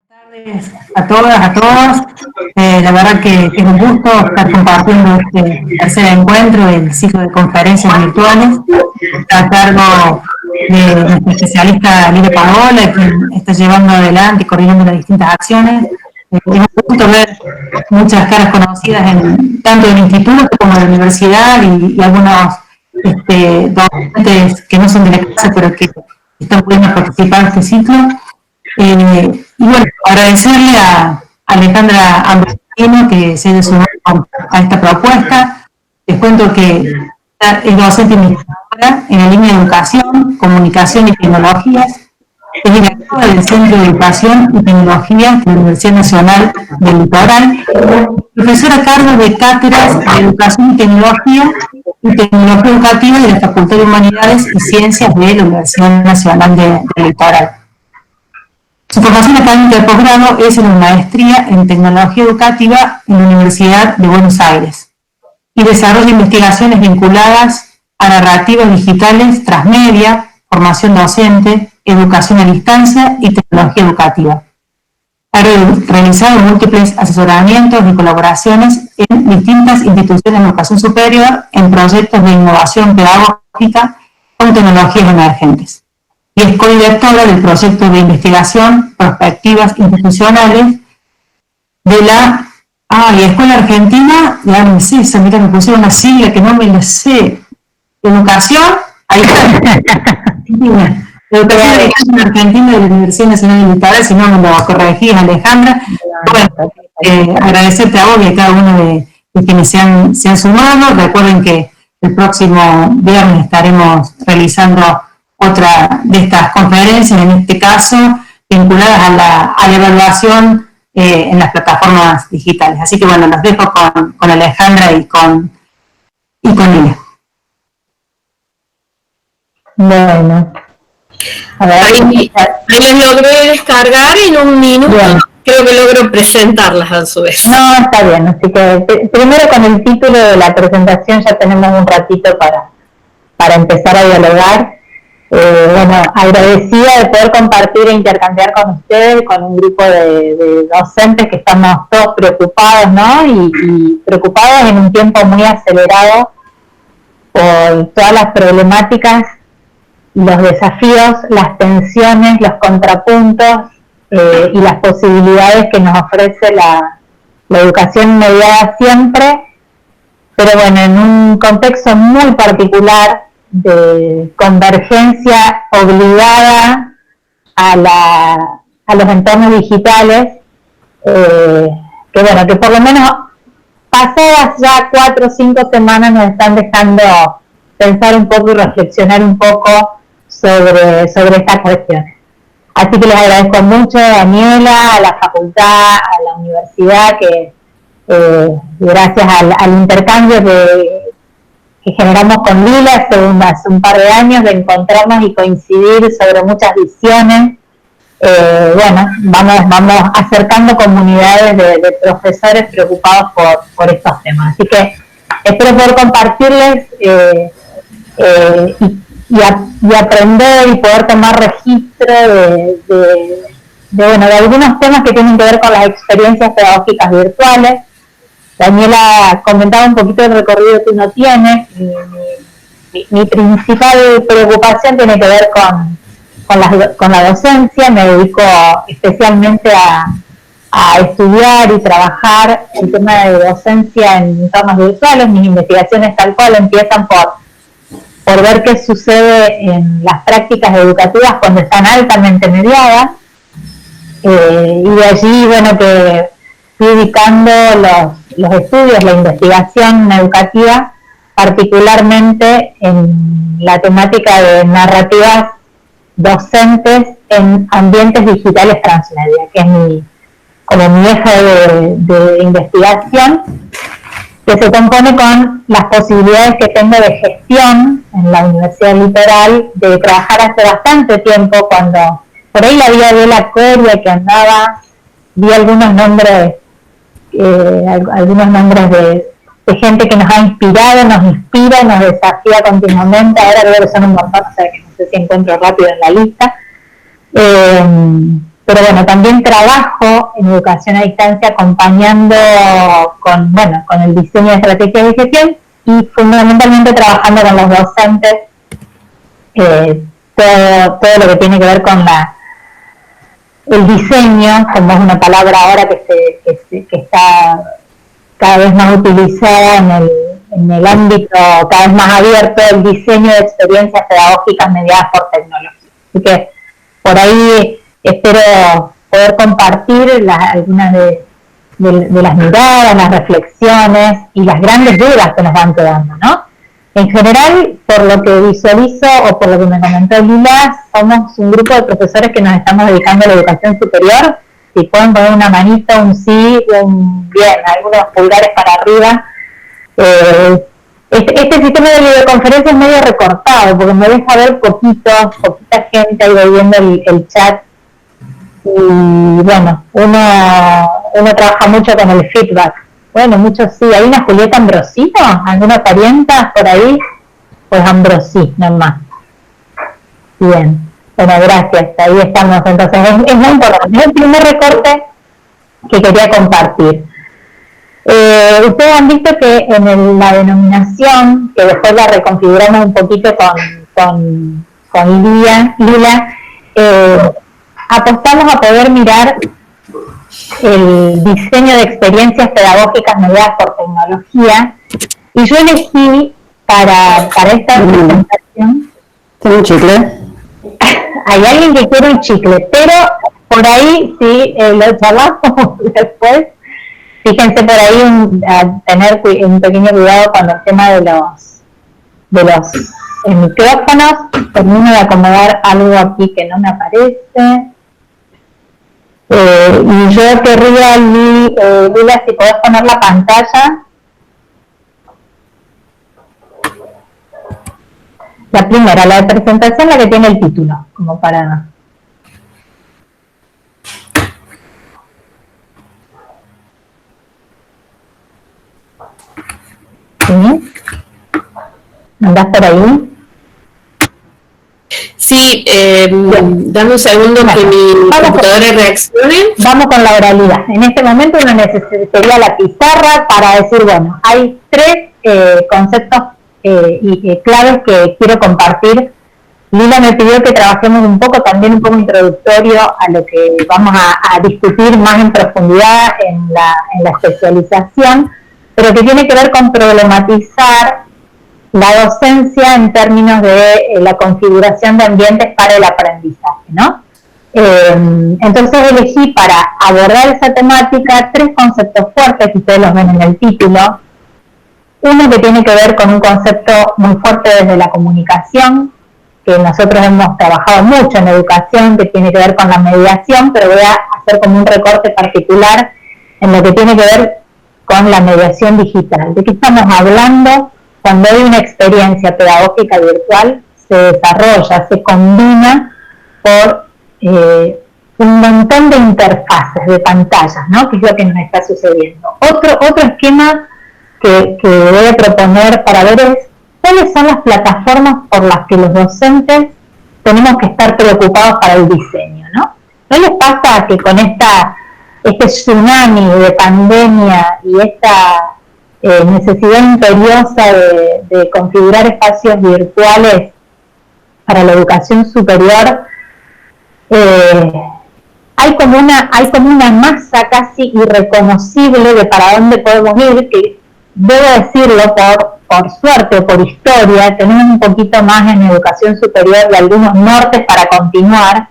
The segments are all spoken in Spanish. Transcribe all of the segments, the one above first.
Tardes a todas, a todos. La verdad que es un gusto estar compartiendo este tercer encuentro del ciclo de conferencias virtuales a cargo de nuestra especialista Lile Paola, quien está llevando adelante y coordinando las distintas acciones. Es un gusto ver muchas caras conocidas tanto del instituto como de la universidad y algunos docentes que no son de la clase pero que están pudiendo participar en este ciclo. Y bueno, agradecerle a Alejandra Ambrosino que se haya sumado a esta propuesta. Les cuento que es docente investigadora en la línea de educación, comunicación y tecnologías. Es directora del Centro de Educación y Tecnología de la Universidad Nacional del Litoral. Profesora a cargo de cátedras de Educación y Tecnología Educativa de la Facultad de Humanidades y Ciencias de la Universidad Nacional del Litoral. Su formación académica de posgrado es en una maestría en Tecnología Educativa en la Universidad de Buenos Aires y desarrolla investigaciones vinculadas a narrativas digitales, transmedia, formación docente, educación a distancia y tecnología educativa. Ha realizado múltiples asesoramientos y colaboraciones en distintas instituciones de educación superior en proyectos de innovación pedagógica con tecnologías emergentes. Y es codirectora del proyecto de investigación Perspectivas Institucionales de la Escuela Argentina de ANSESA. Mira, me pusieron una sigla que no me la sé. Educación, ahí está. Educación Argentina de la Universidad Nacional del Litoral, si no me lo corregís, Alejandra. Bueno, agradecerte a vos y a cada uno de quienes se han sumado. Recuerden que el próximo viernes estaremos realizando otra de estas conferencias, en este caso, vinculadas a la evaluación en las plataformas digitales. Así que bueno, los dejo con Alejandra y con ella. Bueno. A ver, ahí las logré descargar en un minuto. Bien. Creo que logro presentarlas a su vez. No, está bien. Así que primero con el título de la presentación ya tenemos un ratito para empezar a dialogar. Bueno, agradecida de poder compartir e intercambiar con ustedes, con un grupo de docentes que estamos todos preocupados, ¿no? Y preocupados en un tiempo muy acelerado por todas las problemáticas, los desafíos, las tensiones, los contrapuntos y las posibilidades que nos ofrece la educación mediada siempre, pero bueno, en un contexto muy particular de convergencia obligada a los entornos digitales, que bueno, que por lo menos pasadas ya 4 o 5 semanas nos están dejando pensar un poco y reflexionar un poco sobre estas cuestiones. Así que les agradezco mucho a Daniela, a la facultad, a la universidad, que gracias al intercambio que generamos con Lila hace un par de años, de encontrarnos y coincidir sobre muchas visiones. Bueno, vamos acercando comunidades de profesores preocupados por estos temas. Así que espero poder compartirles y aprender y poder tomar registro de algunos temas que tienen que ver con las experiencias pedagógicas virtuales. Daniela comentaba un poquito el recorrido que uno tiene. Mi principal preocupación tiene que ver con la docencia. Me dedico especialmente a estudiar y trabajar el tema de docencia en entornos virtuales. Mis investigaciones tal cual empiezan por ver qué sucede en las prácticas educativas cuando están altamente mediadas. Y de allí, bueno, que fui ubicando los estudios, la investigación educativa, particularmente en la temática de narrativas docentes en ambientes digitales transmedia, que es mi eje de investigación, que se compone con las posibilidades que tengo de gestión en la Universidad Litoral, de trabajar hace bastante tiempo, cuando por ahí la vida de la Coria que andaba, vi algunos nombres de gente que nos ha inspirado, nos inspira, nos desafía continuamente. Ahora creo que son un montón, o sea que no sé si encuentro rápido en la lista. pero bueno, también trabajo en educación a distancia acompañando con el diseño de estrategias de gestión y fundamentalmente trabajando con los docentes, todo lo que tiene que ver con el diseño, como es una palabra ahora que está cada vez más utilizada en el ámbito cada vez más abierto, el diseño de experiencias pedagógicas mediadas por tecnología. Así que por ahí espero poder compartir algunas de las miradas, las reflexiones y las grandes dudas que nos van quedando, ¿no? En general, por lo que visualizo o por lo que me comentó Lila, somos un grupo de profesores que nos estamos dedicando a la educación superior. Si pueden poner una manita, un sí, un bien, algunos pulgares para arriba. Este sistema de videoconferencia es medio recortado porque me deja ver poquita gente ahí viendo el chat. Y bueno, uno trabaja mucho con el feedback. Bueno, muchos sí. ¿Hay una Julieta Ambrosino? ¿Alguna parienta por ahí? Pues Ambrosí, nomás. Bien. Bueno, gracias. Ahí estamos. Entonces, es muy importante. Es el primer recorte que quería compartir. Ustedes han visto que en la denominación, que después la reconfiguramos un poquito con Lila, apostamos a poder mirar el diseño de experiencias pedagógicas mediadas por tecnología, y yo elegí para esta presentación. ¿Tiene un chicle? Hay alguien que quiere un chicle, pero por ahí sí, lo charlamos después. Fíjense por ahí tener un pequeño cuidado con el tema de los micrófonos. Termino de acomodar algo aquí que no me aparece. Y yo querría, Lila, si podés poner la pantalla. La primera, la de presentación, la que tiene el título, como para... ¿Sí? ¿Andás por ahí? Sí, dame un segundo que mi computadora reaccione. Vamos con la oralidad. En este momento uno necesitaría la pizarra para decir, bueno, hay tres conceptos y claves que quiero compartir. Lila me pidió que trabajemos un poco introductorio a lo que vamos a discutir más en profundidad en la especialización, pero que tiene que ver con problematizar la docencia en términos de la configuración de ambientes para el aprendizaje, ¿no? Entonces elegí para abordar esa temática tres conceptos fuertes, que ustedes los ven en el título. Uno que tiene que ver con un concepto muy fuerte desde la comunicación, que nosotros hemos trabajado mucho en educación, que tiene que ver con la mediación, pero voy a hacer como un recorte particular en lo que tiene que ver con la mediación digital. ¿De qué estamos hablando? Cuando hay una experiencia pedagógica virtual, se desarrolla, se combina por un montón de interfaces, de pantallas, ¿no? Que es lo que nos está sucediendo. Otro esquema que voy a proponer para ver es cuáles son las plataformas por las que los docentes tenemos que estar preocupados para el diseño, ¿no? ¿No les pasa que con este tsunami de pandemia y esta necesidad imperiosa de configurar espacios virtuales para la educación superior, hay como una masa casi irreconocible de para dónde podemos ir, que debo decirlo por suerte o por historia, tenemos un poquito más en educación superior y algunos nortes para continuar,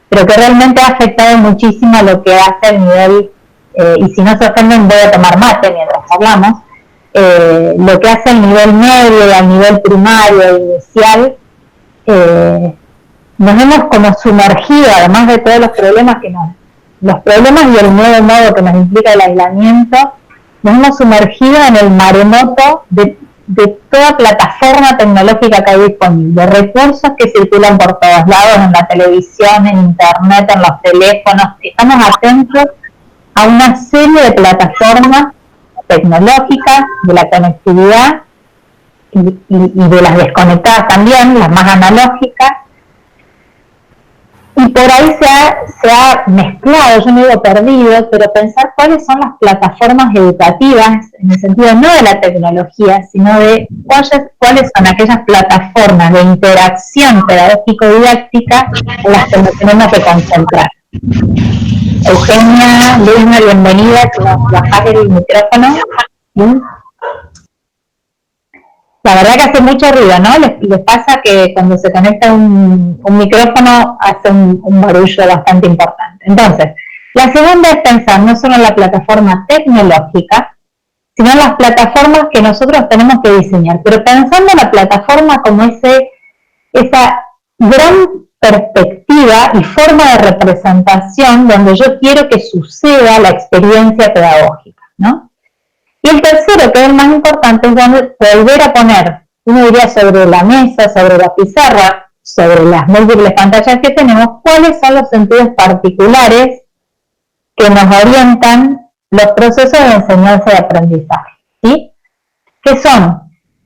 pero que realmente ha afectado muchísimo a lo que hace el nivel, y si no se ofenden voy a tomar mate mientras hablamos, lo que hace el nivel medio y al nivel primario, inicial. Nos hemos como sumergido, además de todos los problemas los problemas y el nuevo modo que nos implica el aislamiento, nos hemos sumergido en el maremoto de toda plataforma tecnológica que hay disponible, recursos que circulan por todos lados, en la televisión, en internet, en los teléfonos. Estamos atentos a una serie de plataformas tecnológicas, de la conectividad y de las desconectadas también, las más analógicas. Y por ahí se ha mezclado, yo no digo perdido, pero pensar cuáles son las plataformas educativas, en el sentido no de la tecnología, sino de cuáles son aquellas plataformas de interacción pedagógico-didáctica en las que nos tenemos que concentrar. Eugenia, Luisma, bienvenida, que nos bajás el micrófono. ¿Sí? La verdad que hace mucho ruido, ¿no? Les pasa que cuando se conecta un micrófono hace un barullo bastante importante. Entonces, la segunda es pensar no solo en la plataforma tecnológica, sino en las plataformas que nosotros tenemos que diseñar, pero pensando en la plataforma como esa gran perspectiva y forma de representación donde yo quiero que suceda la experiencia pedagógica, ¿no? Y el tercero, que es el más importante, es volver a poner, uno diría sobre la mesa, sobre la pizarra, sobre las múltiples pantallas que tenemos, cuáles son los sentidos particulares que nos orientan los procesos de enseñanza y aprendizaje, ¿sí? Que son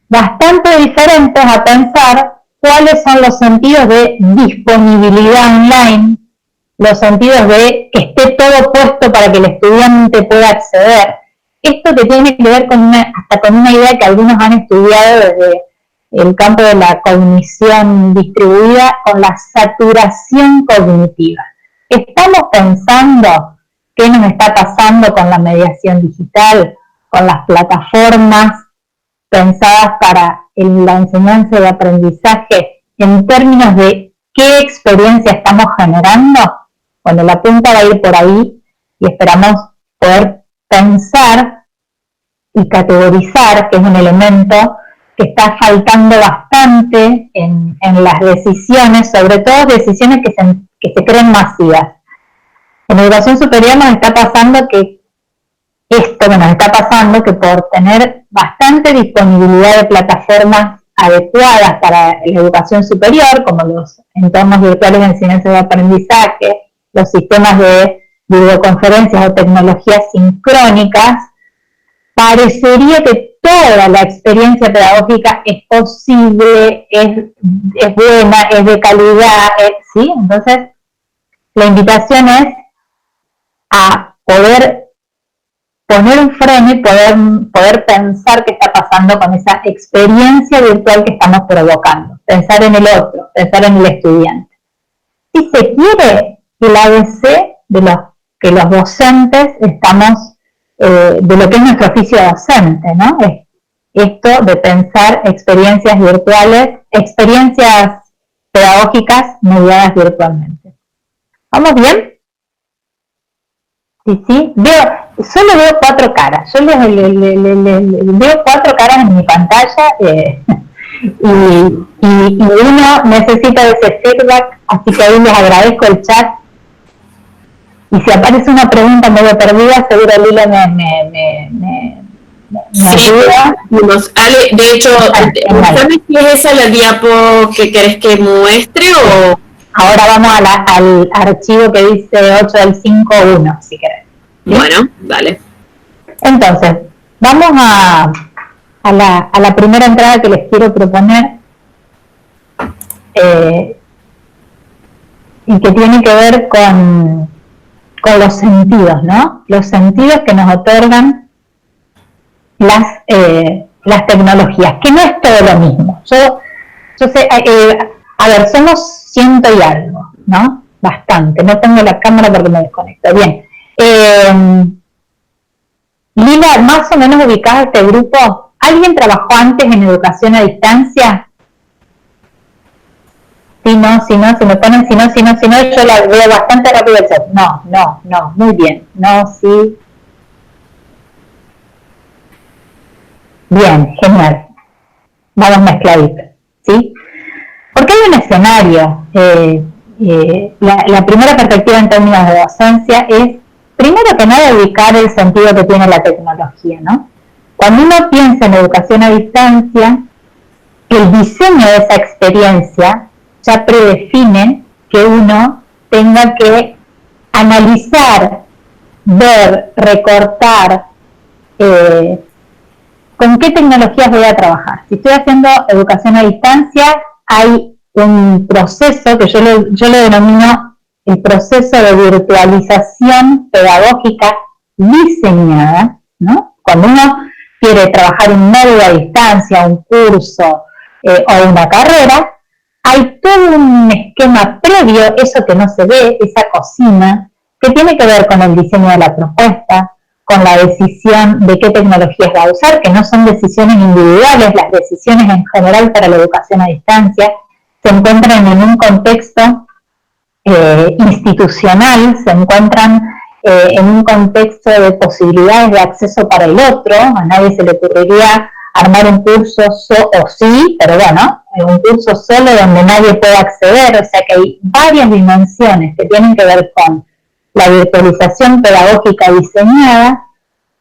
bastante diferentes a pensar cuáles son los sentidos de disponibilidad online, los sentidos de que esté todo puesto para que el estudiante pueda acceder. Esto que tiene que ver hasta con una idea que algunos han estudiado desde el campo de la cognición distribuida, con la saturación cognitiva. Estamos pensando qué nos está pasando con la mediación digital, con las plataformas pensadas para la enseñanza y aprendizaje en términos de qué experiencia estamos generando. Bueno, la punta va a ir por ahí y esperamos poder pensar y categorizar, que es un elemento que está faltando bastante en las decisiones, sobre todo decisiones que se creen masivas. En educación superior nos está pasando que por tener bastante disponibilidad de plataformas adecuadas para la educación superior, como los entornos virtuales de enseñanza y aprendizaje, los sistemas de videoconferencias o tecnologías sincrónicas, parecería que toda la experiencia pedagógica es posible, es buena, es de calidad, ¿sí? Entonces, la invitación es a poder poner un freno y poder pensar qué está pasando con esa experiencia virtual que estamos provocando, pensar en el otro, pensar en el estudiante. Si se quiere, el ABC que los docentes estamos, de lo que es nuestro oficio docente, ¿no? Es esto de pensar experiencias virtuales, experiencias pedagógicas mediadas virtualmente. ¿Vamos bien? Sí. Solo veo 4 caras. Yo veo 4 caras en mi pantalla y uno necesita ese feedback, así que ahí les agradezco el chat. Y si aparece una pregunta medio perdida, seguro Lila me ayuda. Ale, de hecho, ¿sabes si es esa la diapo que querés que muestre o...? Ahora vamos al archivo que dice 8 del 5.1, si querés. ¿Sí? Bueno, dale. Entonces, vamos a la primera entrada que les quiero proponer, y que tiene que ver con los sentidos, ¿no? Los sentidos que nos otorgan las tecnologías, que no es todo lo mismo. Yo sé, a ver, somos 100 y algo, ¿no? Bastante, no tengo la cámara porque me desconecto. Bien. Lila, más o menos ubicada este grupo, ¿alguien trabajó antes en educación a distancia? Si me ponen si no, yo la veo bastante rápido el chat. No, muy bien, no, sí. Bien, genial. Vamos mezcladitos, ¿sí? Porque hay un escenario, la primera perspectiva en términos de docencia es, primero que nada, ubicar el sentido que tiene la tecnología, ¿no? Cuando uno piensa en educación a distancia, el diseño de esa experiencia ya predefine que uno tenga que analizar, ver, recortar, con qué tecnologías voy a trabajar. Si estoy haciendo educación a distancia, hay un proceso que yo lo denomino el proceso de virtualización pedagógica diseñada, ¿no? Cuando uno quiere trabajar un módulo a distancia, un curso o una carrera, hay todo un esquema previo, eso que no se ve, esa cocina, que tiene que ver con el diseño de la propuesta, con la decisión de qué tecnologías va a usar, que no son decisiones individuales, las decisiones en general para la educación a distancia se encuentran en un contexto institucional, se encuentran en un contexto de posibilidades de acceso para el otro. A nadie se le ocurriría armar un curso, o sí, pero bueno, un curso solo donde nadie puede acceder, o sea que hay varias dimensiones que tienen que ver con la virtualización pedagógica diseñada,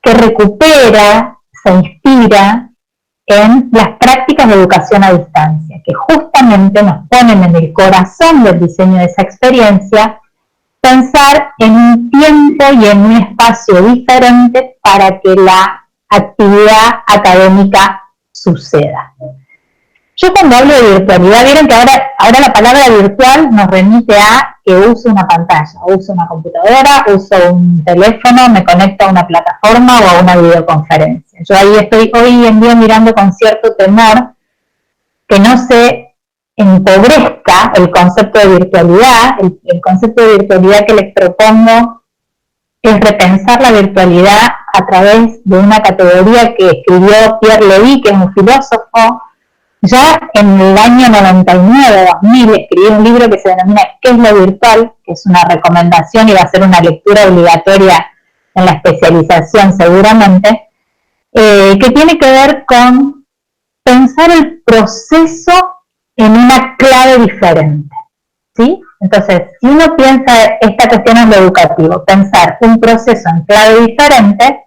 que recupera, se inspira en las prácticas de educación a distancia, que justamente nos ponen en el corazón del diseño de esa experiencia pensar en un tiempo y en un espacio diferente para que la actividad académica suceda. Yo cuando hablo de virtualidad, vieron que ahora la palabra virtual nos remite a que uso una pantalla, uso una computadora, uso un teléfono, me conecto a una plataforma o a una videoconferencia. Yo ahí estoy hoy en día mirando con cierto temor que no se empobrezca el concepto de virtualidad. El concepto de virtualidad que les propongo es repensar la virtualidad a través de una categoría que escribió Pierre Levy, que es un filósofo. Ya en el año 99-2000 escribí un libro que se denomina ¿Qué es lo virtual?, que es una recomendación y va a ser una lectura obligatoria en la especialización seguramente, que tiene que ver con pensar el proceso en una clave diferente, ¿sí? Entonces, si uno piensa esta cuestión en lo educativo, pensar un proceso en clave diferente,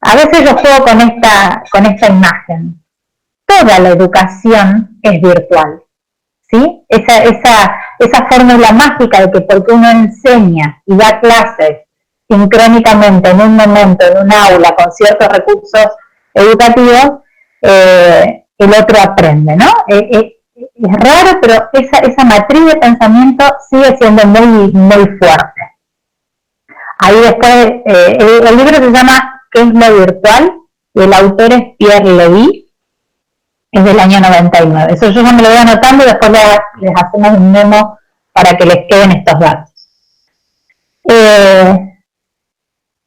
a veces yo juego con esta imagen. Toda la educación es virtual, ¿sí? Esa fórmula mágica de que porque uno enseña y da clases sincrónicamente en un momento, en un aula, con ciertos recursos educativos, el otro aprende, ¿no? Es raro, pero esa matriz de pensamiento sigue siendo muy, muy fuerte. Ahí después, el libro se llama ¿Qué es lo virtual? Y el autor es Pierre Levy. Es del año 99. Eso yo ya me lo voy anotando y después les hacemos un memo para que les queden estos datos.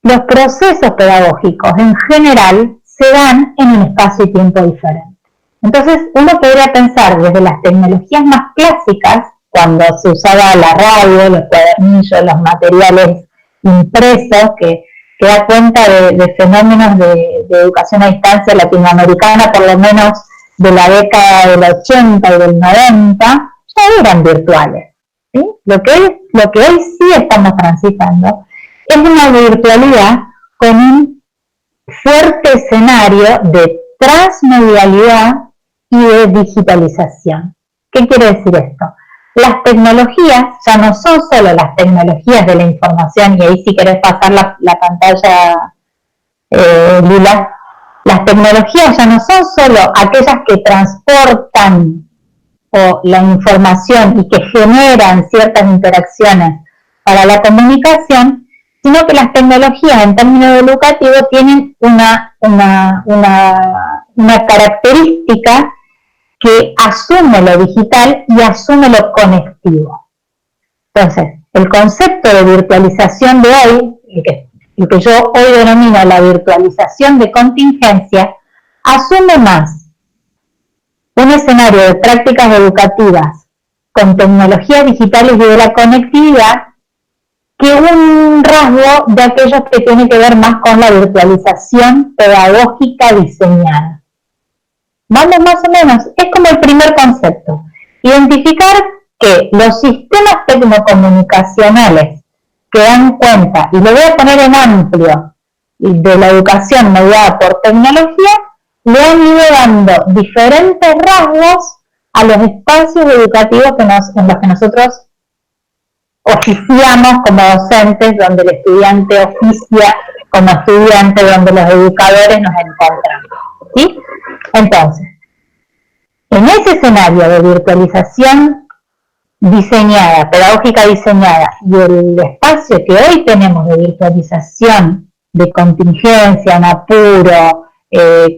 Los procesos pedagógicos en general se dan en un espacio y tiempo diferente. Entonces uno podría pensar desde las tecnologías más clásicas, cuando se usaba la radio, los cuadernillos, los materiales impresos, que da cuenta de fenómenos de educación a distancia latinoamericana, por lo menos de la década del 80 y del 90, ya eran virtuales, ¿sí? Lo que hoy sí estamos transitando es una virtualidad con un fuerte escenario de transmedialidad y de digitalización. ¿Qué quiere decir esto? Las tecnologías ya no son solo las tecnologías de la información, y ahí si querés pasar la pantalla, Lila. Las tecnologías ya no son solo aquellas que transportan la información y que generan ciertas interacciones para la comunicación, sino que las tecnologías en términos educativos tienen una característica que asume lo digital y asume lo conectivo. Entonces, el concepto de virtualización de hoy, el que yo hoy denomino la virtualización de contingencia, asume más un escenario de prácticas educativas con tecnologías digitales y de la conectividad que un rasgo de aquellos que tienen que ver más con la virtualización pedagógica diseñada. Vamos más o menos, es como el primer concepto, identificar que los sistemas tecnocomunicacionales que dan cuenta, y lo voy a poner en amplio, de la educación mediada por tecnología, le han ido dando diferentes rasgos a los espacios educativos en los que nosotros oficiamos como docentes, donde el estudiante oficia como estudiante, donde los educadores nos encontramos, ¿sí? Entonces, en ese escenario de virtualización diseñada, pedagógica diseñada, y el espacio que hoy tenemos de virtualización, de contingencia, en apuro,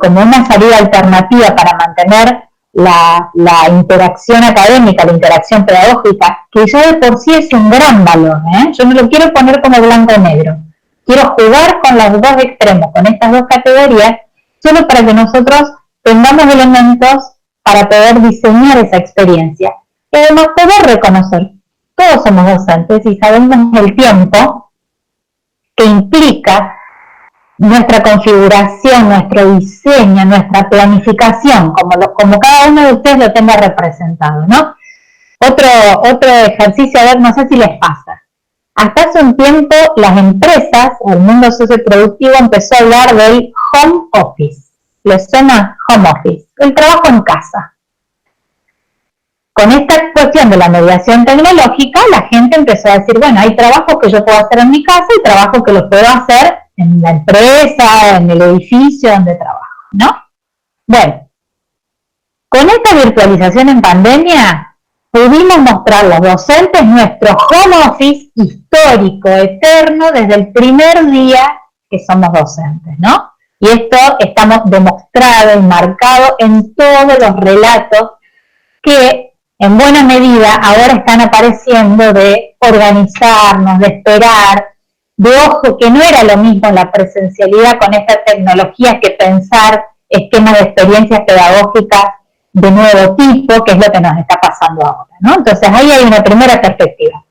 como una salida alternativa para mantener la interacción académica, la interacción pedagógica, que ya de por sí es un gran valor, yo no lo quiero poner como blanco o negro, quiero jugar con los dos extremos, con estas dos categorías, solo para que nosotros tengamos elementos para poder diseñar esa experiencia. Y además poder reconocer, todos somos docentes y sabemos el tiempo que implica nuestra configuración, nuestro diseño, nuestra planificación, como cada uno de ustedes lo tenga representado, ¿no? Otro ejercicio, a ver, no sé si les pasa. Hasta hace un tiempo las empresas, el mundo socioproductivo empezó a hablar del home office. ¿Les suena home office? El trabajo en casa. Con esta cuestión de la mediación tecnológica, la gente empezó a decir, bueno, hay trabajos que yo puedo hacer en mi casa y trabajos que los puedo hacer en la empresa, en el edificio donde trabajo, ¿no? Bueno, con esta virtualización en pandemia, pudimos mostrar a los docentes nuestro home office histórico, eterno, desde el primer día que somos docentes, ¿no? Y esto estamos demostrado y marcado en todos los relatos que en buena medida ahora están apareciendo de organizarnos, de esperar, de ojo, que no era lo mismo la presencialidad con esta tecnología que pensar esquemas de experiencias pedagógicas de nuevo tipo, que es lo que nos está pasando ahora, ¿no? Entonces ahí hay una primera perspectiva.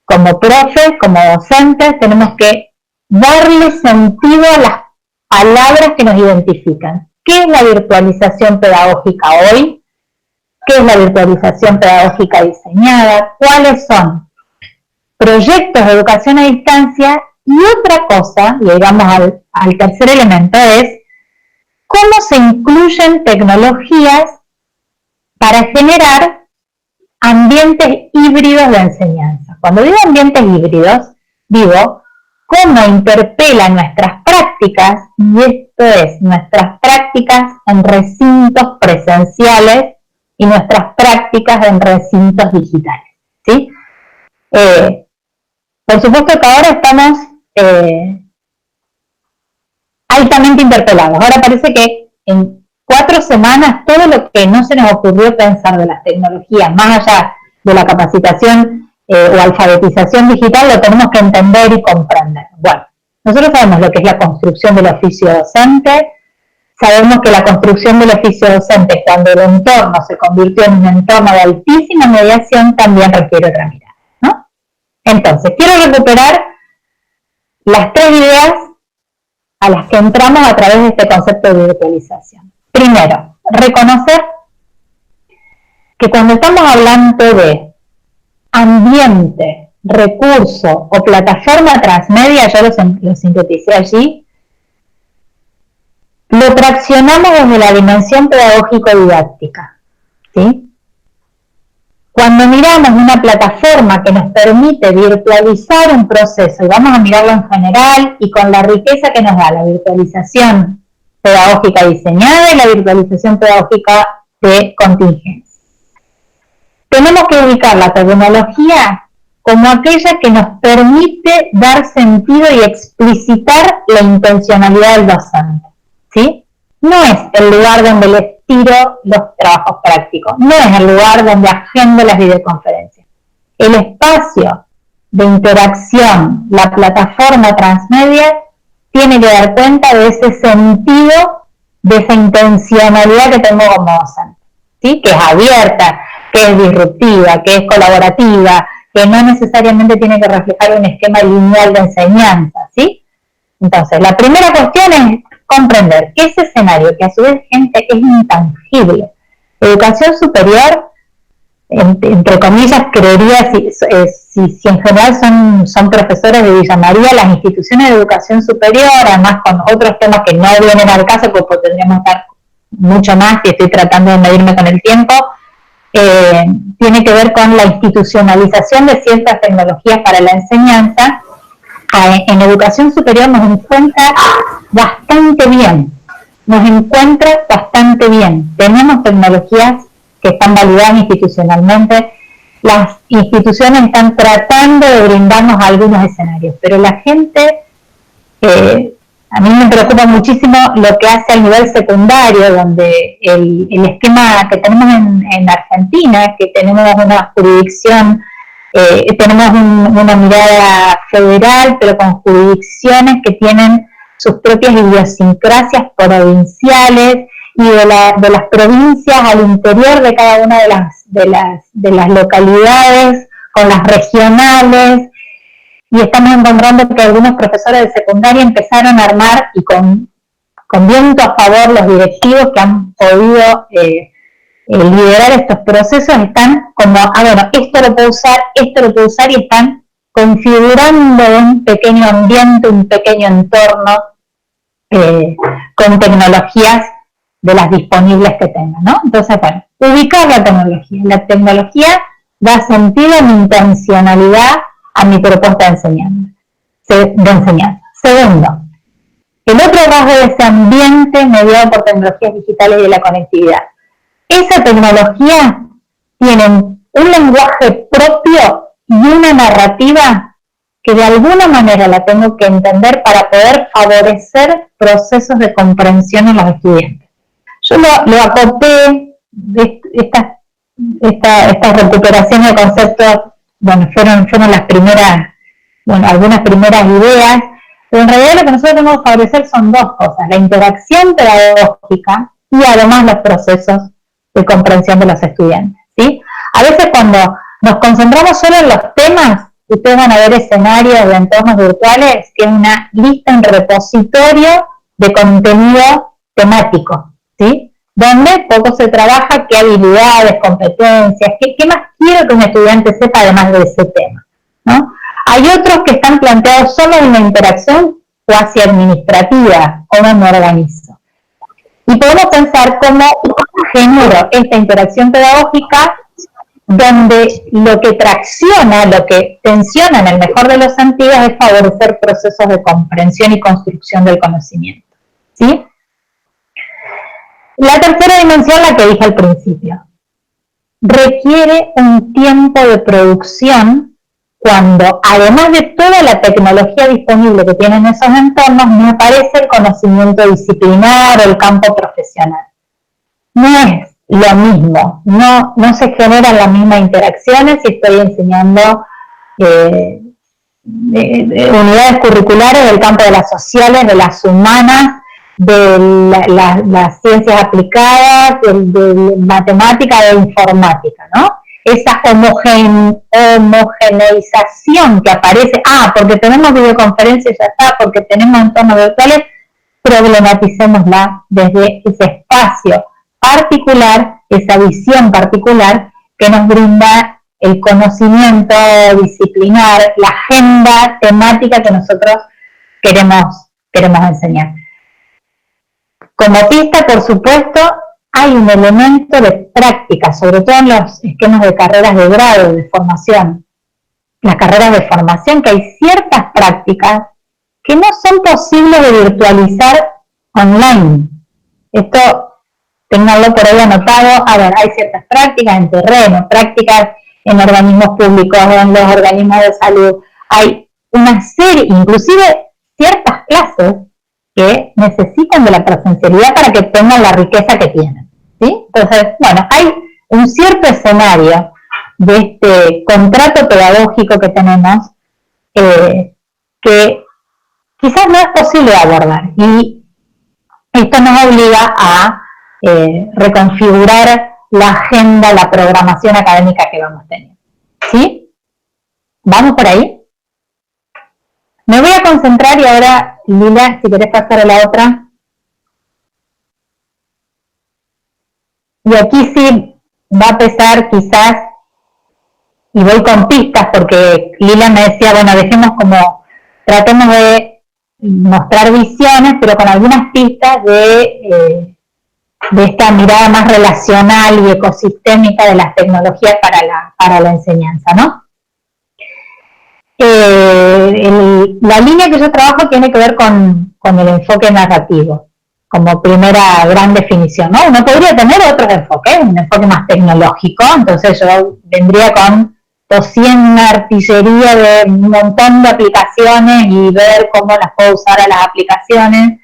Como profes, como docentes, tenemos que darle sentido a las palabras que nos identifican. ¿Qué es la virtualización pedagógica hoy? ¿Qué es la virtualización pedagógica diseñada? ¿Cuáles son proyectos de educación a distancia? Y otra cosa, y ahí vamos al tercer elemento, es cómo se incluyen tecnologías para generar ambientes híbridos de enseñanza. Cuando digo ambientes híbridos, digo cómo interpelan nuestras prácticas, y esto es, nuestras prácticas en recintos presenciales y nuestras prácticas en recintos digitales, ¿sí? Por supuesto que ahora estamos altamente interpelados. Ahora parece que en 4 semanas todo lo que no se nos ocurrió pensar de las tecnologías, más allá de la capacitación o alfabetización digital, lo tenemos que entender y comprender. Bueno, nosotros sabemos lo que es la construcción del oficio docente, sabemos que la construcción del oficio docente, cuando el entorno se convirtió en un entorno de altísima mediación, también requiere otra mirada, ¿no? Entonces, quiero recuperar las 3 ideas a las que entramos a través de este concepto de virtualización. Primero, reconocer que cuando estamos hablando de ambiente, recurso o plataforma transmedia, yo lo sinteticé allí, lo traccionamos desde la dimensión pedagógico-didáctica, ¿sí? Cuando miramos una plataforma que nos permite virtualizar un proceso, y vamos a mirarlo en general, y con la riqueza que nos da la virtualización pedagógica diseñada y la virtualización pedagógica de contingencia, tenemos que ubicar la tecnología como aquella que nos permite dar sentido y explicitar la intencionalidad del docente, ¿sí? No es el lugar donde les tiro los trabajos prácticos, no es el lugar donde agendo las videoconferencias. El espacio de interacción, la plataforma transmedia, tiene que dar cuenta de ese sentido, de esa intencionalidad que tengo como docente, ¿sí? Que es abierta, que es disruptiva, que es colaborativa, que no necesariamente tiene que reflejar un esquema lineal de enseñanza, ¿sí? Entonces, la primera cuestión es comprender que ese escenario, que a su vez gente es intangible, educación superior, entre comillas, creería, si en general son profesores de Villa María, las instituciones de educación superior, además con otros temas que no vienen al caso, porque tendríamos que estar mucho más, y estoy tratando de medirme con el tiempo, tiene que ver con la institucionalización de ciertas tecnologías para la enseñanza. En educación superior nos encuentra bastante bien, tenemos tecnologías que están validadas institucionalmente, las instituciones están tratando de brindarnos algunos escenarios, pero la gente, a mí me preocupa muchísimo lo que hace a nivel secundario, donde el esquema que tenemos en Argentina, que tenemos una jurisdicción, tenemos una mirada federal, pero con jurisdicciones que tienen sus propias idiosincrasias provinciales, y de las provincias al interior de cada una de las localidades, con las regionales, y estamos encontrando que algunos profesores de secundaria empezaron a armar, y con viento a favor los directivos que han podido liderar estos procesos, están como, bueno, esto lo puedo usar, y están configurando un pequeño ambiente, un pequeño entorno con tecnologías de las disponibles que tengan, ¿no? Entonces, bueno, ubicar la tecnología. La tecnología da sentido a mi intencionalidad, a mi propuesta de enseñanza. Segundo, el otro rasgo de ese ambiente mediado por tecnologías digitales y de la conectividad. Esa tecnología tiene un lenguaje propio y una narrativa que de alguna manera la tengo que entender para poder favorecer procesos de comprensión en los estudiantes. Yo lo acoté, esta recuperación de conceptos, bueno, fueron las primeras, algunas primeras ideas, pero en realidad lo que nosotros tenemos que favorecer son dos cosas: la interacción pedagógica y además los procesos de comprensión de los estudiantes, ¿sí? A veces cuando nos concentramos solo en los temas, ustedes van a ver escenarios de entornos virtuales que es una lista en repositorio de contenido temático, ¿sí? Donde poco se trabaja qué habilidades, competencias, qué más quiero que un estudiante sepa además de ese tema, ¿no? Hay otros que están planteados solo en una interacción cuasi administrativa, cómo me organizo. Y podemos pensar cómo genero esta interacción pedagógica donde lo que tracciona, lo que tensiona en el mejor de los sentidos es favorecer procesos de comprensión y construcción del conocimiento, ¿sí? La tercera dimensión, la que dije al principio, requiere un tiempo de producción cuando, además de toda la tecnología disponible que tienen esos entornos, me aparece el conocimiento disciplinar o el campo profesional. No es lo mismo, no se generan las mismas interacciones si estoy enseñando unidades curriculares del campo de las sociales, de las humanas, de las ciencias aplicadas, de matemática, de informática, ¿no? Esa homogeneización que aparece, porque tenemos videoconferencias, ya está, porque tenemos entornos virtuales, problematicémosla desde ese espacio particular, esa visión particular que nos brinda el conocimiento disciplinar, la agenda temática que nosotros queremos enseñar. Como pista, por supuesto, hay un elemento de práctica, sobre todo en los esquemas de carreras de grado, de formación. Las carreras de formación, que hay ciertas prácticas que no son posibles de virtualizar online. Esto, ténganlo por ahí anotado. A ver, hay ciertas prácticas en terreno, prácticas en organismos públicos, en los organismos de salud. Hay una serie, inclusive ciertas clases, que necesitan de la presencialidad para que tengan la riqueza que tienen, ¿sí? Entonces, bueno, hay un cierto escenario de este contrato pedagógico que tenemos que quizás no es posible abordar, y esto nos obliga a reconfigurar la agenda, la programación académica que vamos teniendo, ¿sí? ¿Vamos por ahí? Me voy a concentrar, y ahora, Lila, si querés pasar a la otra. Y aquí sí va a pesar quizás, y voy con pistas, porque Lila me decía, bueno, dejemos como, tratemos de mostrar visiones, pero con algunas pistas de esta mirada más relacional y ecosistémica de las tecnologías para la enseñanza, ¿no? La línea que yo trabajo tiene que ver con el enfoque narrativo, como primera gran definición, ¿no? Uno podría tener otros enfoques, un enfoque más tecnológico, entonces yo vendría con tosí en una artillería de un montón de aplicaciones y ver cómo las puedo usar a las aplicaciones.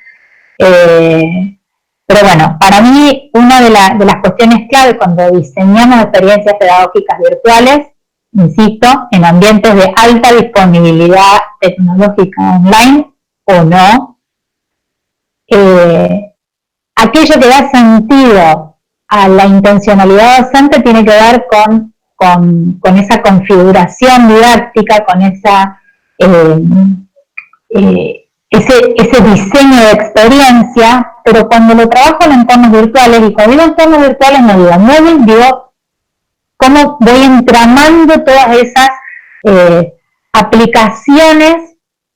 Pero bueno, para mí una de las cuestiones clave cuando diseñamos experiencias pedagógicas virtuales, insisto, en ambientes de alta disponibilidad tecnológica online o no, aquello que da sentido a la intencionalidad docente tiene que ver con esa configuración didáctica, con ese diseño de experiencia, pero cuando lo trabajo en entornos virtuales, y cuando digo entornos virtuales no digo móvil, digo cómo voy entramando todas esas aplicaciones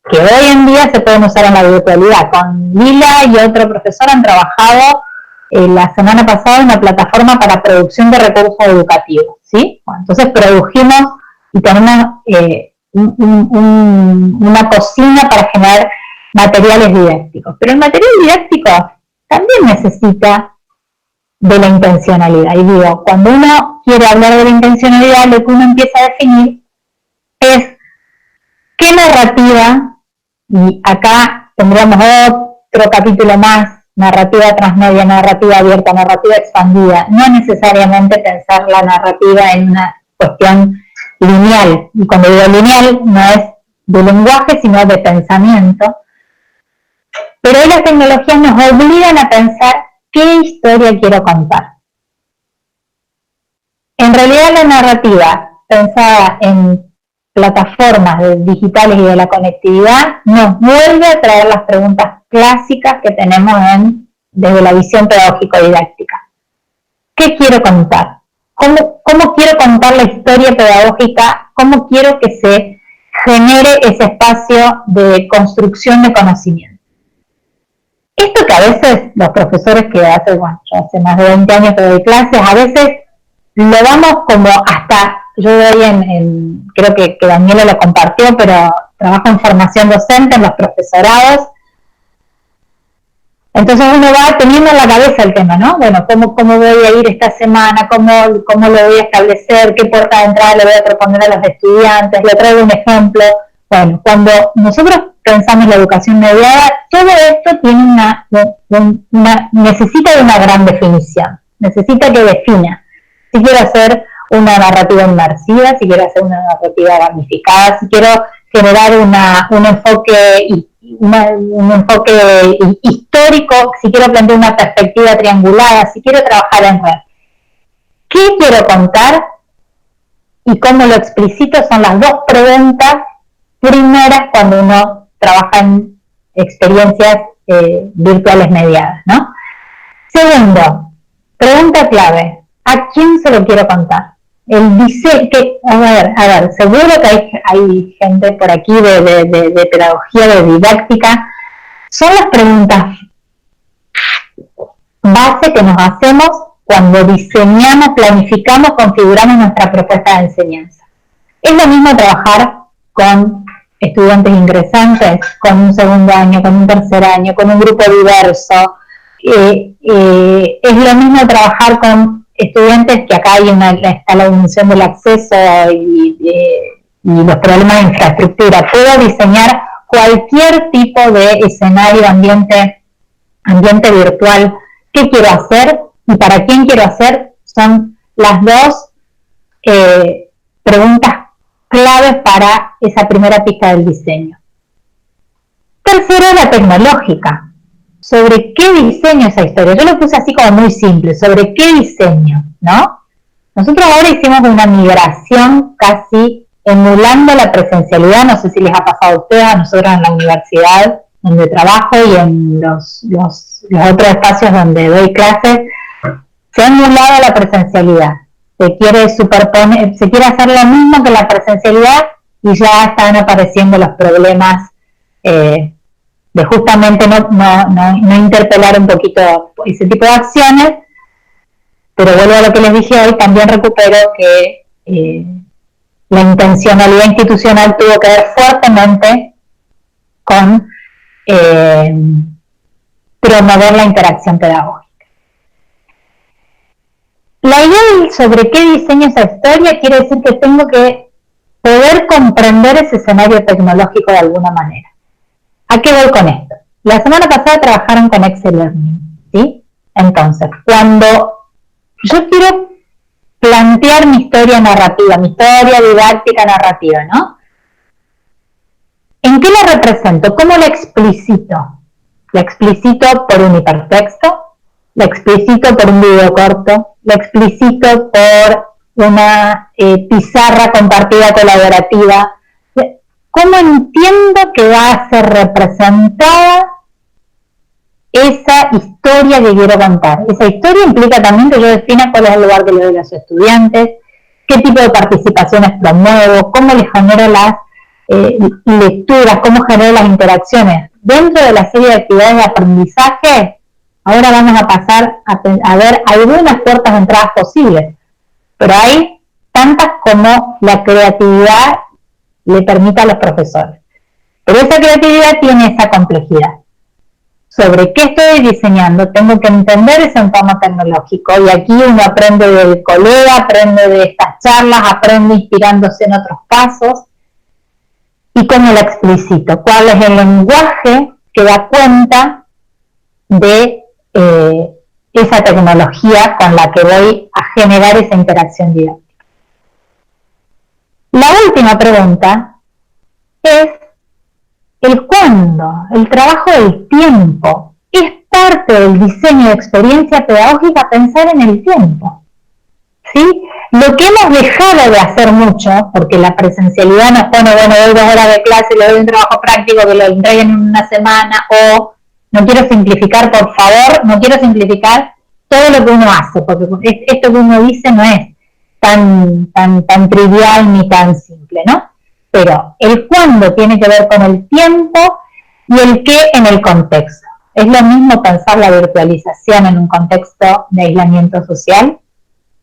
que hoy en día se pueden usar en la virtualidad. Con Lila y otro profesor han trabajado la semana pasada una plataforma para producción de recursos educativos, ¿sí? Bueno, entonces produjimos y tenemos una cocina para generar materiales didácticos. Pero el material didáctico también necesita de la intencionalidad. Y digo, cuando uno quiere hablar de la intencionalidad, lo que uno empieza a definir es qué narrativa, y acá tendríamos otro capítulo más, narrativa transmedia, narrativa abierta, narrativa expandida, no necesariamente pensar la narrativa en una cuestión lineal, y cuando digo lineal no es de lenguaje sino de pensamiento, pero hoy las tecnologías nos obligan a pensar qué historia quiero contar. En realidad la narrativa pensada en plataformas digitales y de la conectividad nos vuelve a traer las preguntas clásicas que tenemos desde la visión pedagógico-didáctica. ¿Qué quiero contar? ¿Cómo quiero contar la historia pedagógica? ¿Cómo quiero que se genere ese espacio de construcción de conocimiento? Esto que a veces los profesores que yo hace más de 20 años que doy clases, a veces lo damos como hasta, yo doy creo que Daniela lo compartió, pero trabajo en formación docente en los profesorados. Entonces uno va teniendo en la cabeza el tema, ¿no? Bueno, ¿cómo voy a ir esta semana? ¿Cómo lo voy a establecer? ¿Qué puerta de entrada le voy a proponer a los estudiantes? Le traigo un ejemplo. Bueno, cuando nosotros pensamos la educación mediada, todo esto tiene necesita de una gran definición. Necesita que defina si quiero hacer una narrativa inmersiva, si quiero hacer una narrativa gamificada, si quiero generar un enfoque histórico, si quiero plantear una perspectiva triangulada, si quiero trabajar en red. ¿Qué quiero contar y cómo lo explicito? Son las dos preguntas primeras cuando uno trabaja en experiencias virtuales mediadas, ¿no? Segundo, pregunta clave, ¿a quién se lo quiero contar? El diseño, a ver, seguro que hay gente por aquí de pedagogía, de didáctica. Son las preguntas base que nos hacemos cuando diseñamos, planificamos, configuramos nuestra propuesta de enseñanza. Es lo mismo trabajar con estudiantes ingresantes, con un segundo año, con un tercer año, con un grupo diverso. Es lo mismo trabajar con estudiantes que acá está la dimensión del acceso y los problemas de infraestructura. Puedo diseñar cualquier tipo de escenario, ambiente virtual. ¿Qué quiero hacer y para quién quiero hacer? Son las dos preguntas claves para esa primera pista del diseño. Tercero, la tecnológica. ¿Sobre qué diseño esa historia? Yo lo puse así como muy simple, ¿sobre qué diseño? ¿No? Nosotros ahora hicimos una migración casi emulando la presencialidad, no sé si les ha pasado a ustedes, a nosotros en la universidad donde trabajo y en los otros espacios donde doy clases, se ha emulado la presencialidad. Se quiere hacer lo mismo que la presencialidad y ya están apareciendo los problemas de justamente no interpelar un poquito ese tipo de acciones, pero vuelvo a lo que les dije hoy, también recupero que la intencionalidad institucional tuvo que ver fuertemente con promover la interacción pedagógica. La idea sobre qué diseño esa historia quiere decir que tengo que poder comprender ese escenario tecnológico de alguna manera. ¿A qué voy con esto? La semana pasada trabajaron con Excel Learning, ¿sí? Entonces, cuando yo quiero plantear mi historia narrativa, mi historia didáctica narrativa, ¿no? ¿En qué la represento? ¿Cómo la explicito? La explicito por un hipertexto, la explicito por un video corto, la explicito por una pizarra compartida colaborativa. ¿Cómo entiendo que va a ser representada esa historia que quiero contar? Esa historia implica también que yo defina cuál es el lugar que le doy a los estudiantes, qué tipo de participaciones promuevo, cómo les genero las lecturas, cómo genero las interacciones. Dentro de la serie de actividades de aprendizaje, ahora vamos a pasar a ver algunas puertas de entradas posibles, pero hay tantas como la creatividad le permite a los profesores. Pero esa creatividad tiene esa complejidad. Sobre qué estoy diseñando, tengo que entender ese entorno tecnológico, y aquí uno aprende del colega, aprende de estas charlas, aprende inspirándose en otros casos. ¿Y cómo lo explicito? ¿Cuál es el lenguaje que da cuenta de esa tecnología con la que voy a generar esa interacción didáctica? La última pregunta es el cuándo, el trabajo del tiempo. Es parte del diseño de experiencia pedagógica pensar en el tiempo, ¿sí? Lo que hemos dejado de hacer mucho, porque la presencialidad nos pone, bueno, doy 2 horas de clase, le doy un trabajo práctico que lo entreguen en una semana, o no quiero simplificar, por favor, no quiero simplificar todo lo que uno hace, porque esto que uno dice no es tan trivial ni tan simple, ¿no? Pero el cuándo tiene que ver con el tiempo y el qué en el contexto. Es lo mismo pensar la virtualización en un contexto de aislamiento social,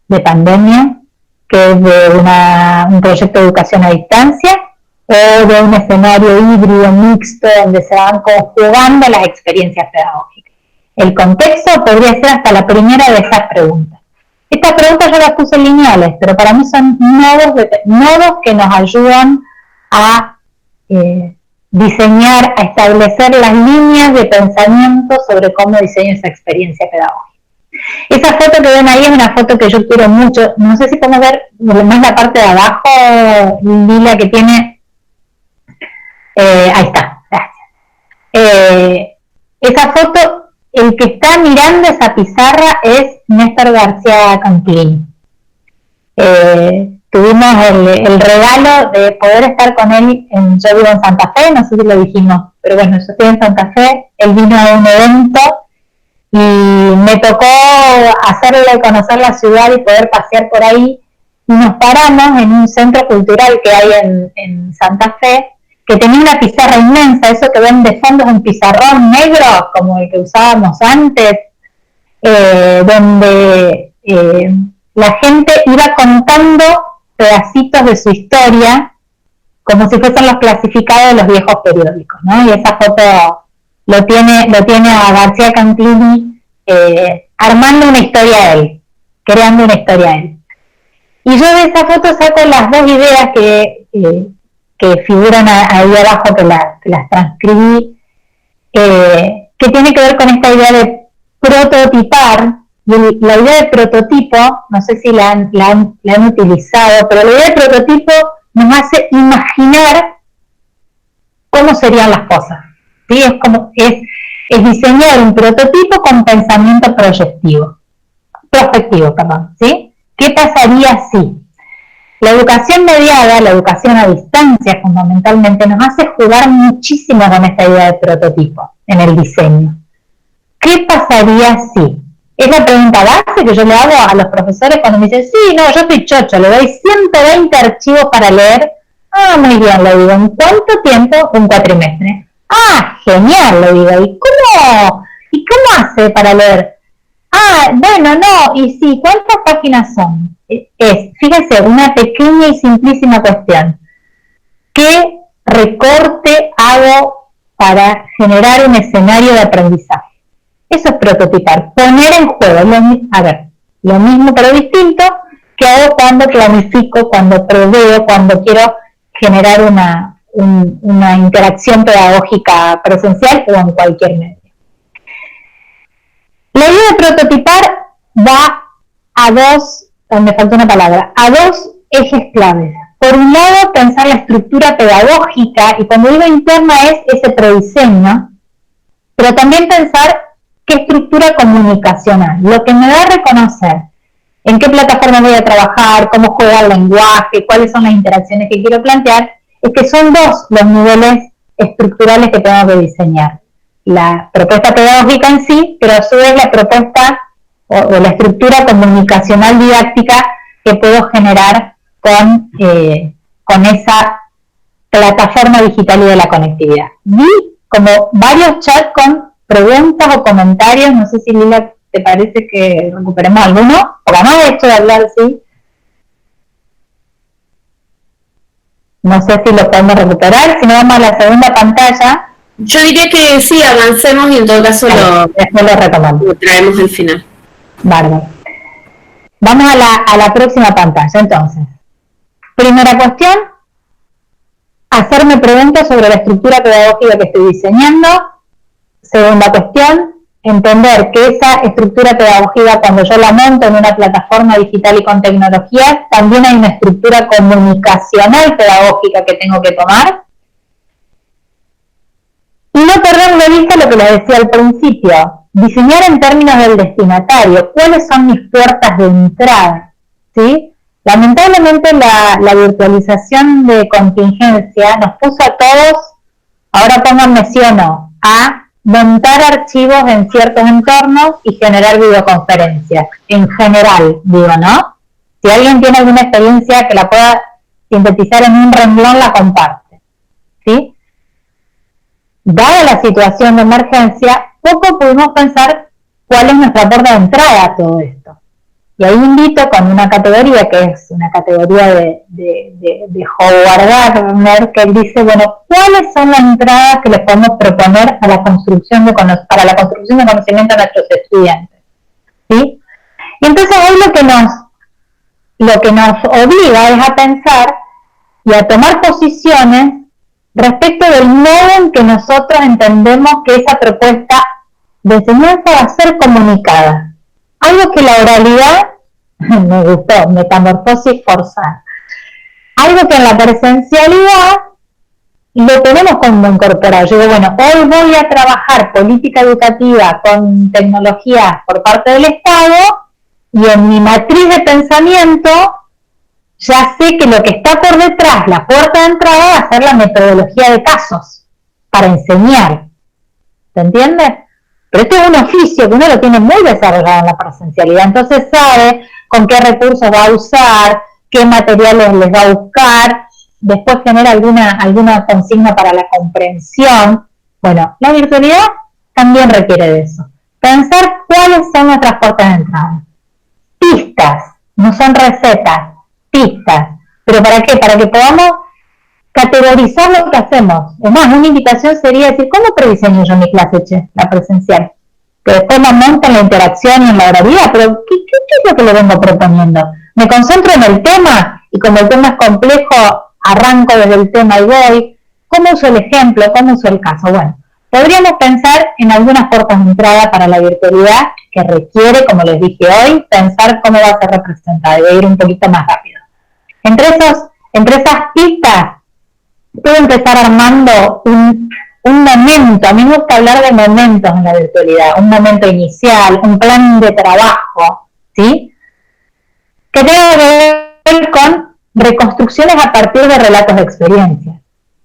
de pandemia, que de un proyecto de educación a distancia, o de un escenario híbrido mixto donde se van conjugando las experiencias pedagógicas. El contexto podría ser hasta la primera de esas preguntas. Estas preguntas yo las puse lineales, pero para mí son nodos que nos ayudan a diseñar, a establecer las líneas de pensamiento sobre cómo diseño esa experiencia pedagógica. Esa foto que ven ahí es una foto que yo quiero mucho. No sé si podemos ver más la parte de abajo, lila, que tiene... ahí está, gracias. Esa foto, el que está mirando esa pizarra es Néstor García Canclini. Tuvimos el regalo de poder estar con él, yo vivo en Santa Fe, no sé si lo dijimos, pero bueno, yo estoy en Santa Fe, él vino a un evento y me tocó hacerle conocer la ciudad y poder pasear por ahí, y nos paramos en un centro cultural que hay en Santa Fe, que tenía una pizarra inmensa. Eso que ven de fondo es un pizarrón negro, como el que usábamos antes, donde la gente iba contando pedacitos de su historia, como si fuesen los clasificados de los viejos periódicos, ¿no? Y esa foto lo tiene a García Canclini armando una historia a él, creando una historia a él. Y yo de esa foto saco las 2 ideas que figuran ahí abajo, que las transcribí, que tiene que ver con esta idea de prototipar. Y la idea de prototipo, no sé si la han utilizado, pero la idea de prototipo nos hace imaginar cómo serían las cosas, ¿sí? Es diseñar un prototipo con pensamiento prospectivo, ¿sí? ¿Qué pasaría si? La educación mediada, la educación a distancia fundamentalmente, nos hace jugar muchísimo con esta idea de prototipo en el diseño. ¿Qué pasaría si? Es la pregunta base que yo le hago a los profesores cuando me dicen, sí, no, yo estoy chocho, le doy 120 archivos para leer. Ah, muy bien, le digo, ¿en cuánto tiempo? Un cuatrimestre. Ah, genial, le digo, ¿y cómo hace para leer? Ah, bueno, no, y sí, ¿cuántas páginas son? Fíjense, una pequeña y simplísima cuestión. ¿Qué recorte hago para generar un escenario de aprendizaje? Eso es prototipar, poner en juego, lo mismo pero distinto que hago cuando planifico, cuando preveo, cuando quiero generar una interacción pedagógica presencial o en cualquier medio. La idea de prototipar va a dos, me faltó una palabra, a dos ejes claves. Por un lado, pensar la estructura pedagógica, y cuando digo interna es ese prediseño, pero también pensar qué estructura comunicacional, lo que me da a reconocer en qué plataforma voy a trabajar, cómo juega el lenguaje, cuáles son las interacciones que quiero plantear, es que son dos los niveles estructurales que tengo que diseñar. La propuesta pedagógica en sí, pero a su vez la propuesta o la estructura comunicacional didáctica que puedo generar con esa plataforma digital y de la conectividad. Vi como varios chats con preguntas o comentarios, no sé si Lila te parece que recuperemos alguno, porque además de hecho de hablar, sí. No sé si lo podemos recuperar, si no vamos a la segunda pantalla. Yo diría que sí, avancemos y en todo caso después lo retomamos. Lo traemos al final. Bárbaro. Vamos a la próxima pantalla, entonces. Primera cuestión, hacerme preguntas sobre la estructura pedagógica que estoy diseñando. Segunda cuestión, entender que esa estructura pedagógica, cuando yo la monto en una plataforma digital y con tecnología, también hay una estructura comunicacional pedagógica que tengo que tomar. Y no perder de vista lo que les decía al principio, diseñar en términos del destinatario, cuáles son mis puertas de entrada, ¿sí? Lamentablemente la virtualización de contingencia nos puso a todos, ahora pónganme sí o no, a montar archivos en ciertos entornos y generar videoconferencias, en general, digo, ¿no? Si alguien tiene alguna experiencia que la pueda sintetizar en un renglón, la comparte, ¿sí? Dada la situación de emergencia, poco pudimos pensar cuál es nuestra puerta de entrada a todo esto. Y ahí invito con una categoría que es una categoría de Howard Gardner, que él dice, bueno, ¿cuáles son las entradas que les podemos proponer a la construcción para la construcción de conocimiento a nuestros estudiantes? ¿Sí? Y entonces ahí lo que nos obliga es a pensar y a tomar posiciones respecto del modo en que nosotros entendemos que esa propuesta de enseñanza va a ser comunicada. Algo que la oralidad, me gustó, metamorfosis forzada, algo que en la presencialidad lo tenemos como incorporado. Yo digo, bueno, hoy voy a trabajar política educativa con tecnología por parte del Estado y en mi matriz de pensamiento ya sé que lo que está por detrás, la puerta de entrada, va a ser la metodología de casos para enseñar. ¿Se entiende? Pero este es un oficio que uno lo tiene muy desarrollado en la presencialidad, entonces sabe con qué recursos va a usar, qué materiales les va a buscar, después genera alguna consigna para la comprensión. Bueno, la virtualidad también requiere de eso. Pensar cuáles son nuestras puertas de entrada. Pistas, no son recetas, pistas. ¿Pero para qué? Para que podamos categorizar lo que hacemos. Es más, una invitación sería decir, ¿cómo prediseño yo mi clase, la presencial? Que después la monto en la interacción y en la oralidad, pero ¿qué es lo que le vengo proponiendo? Me concentro en el tema, y como el tema es complejo, arranco desde el tema y voy. ¿Cómo uso el ejemplo? ¿Cómo uso el caso? Bueno, podríamos pensar en algunas puertas de entrada para la virtualidad que requiere, como les dije hoy, pensar cómo va a ser representada, y voy a ir un poquito más rápido. Entre esas pistas, puedo empezar armando un momento. A mí me gusta hablar de momentos en la virtualidad, un momento inicial, un plan de trabajo, ¿sí? Que tenga que ver con reconstrucciones a partir de relatos de experiencias,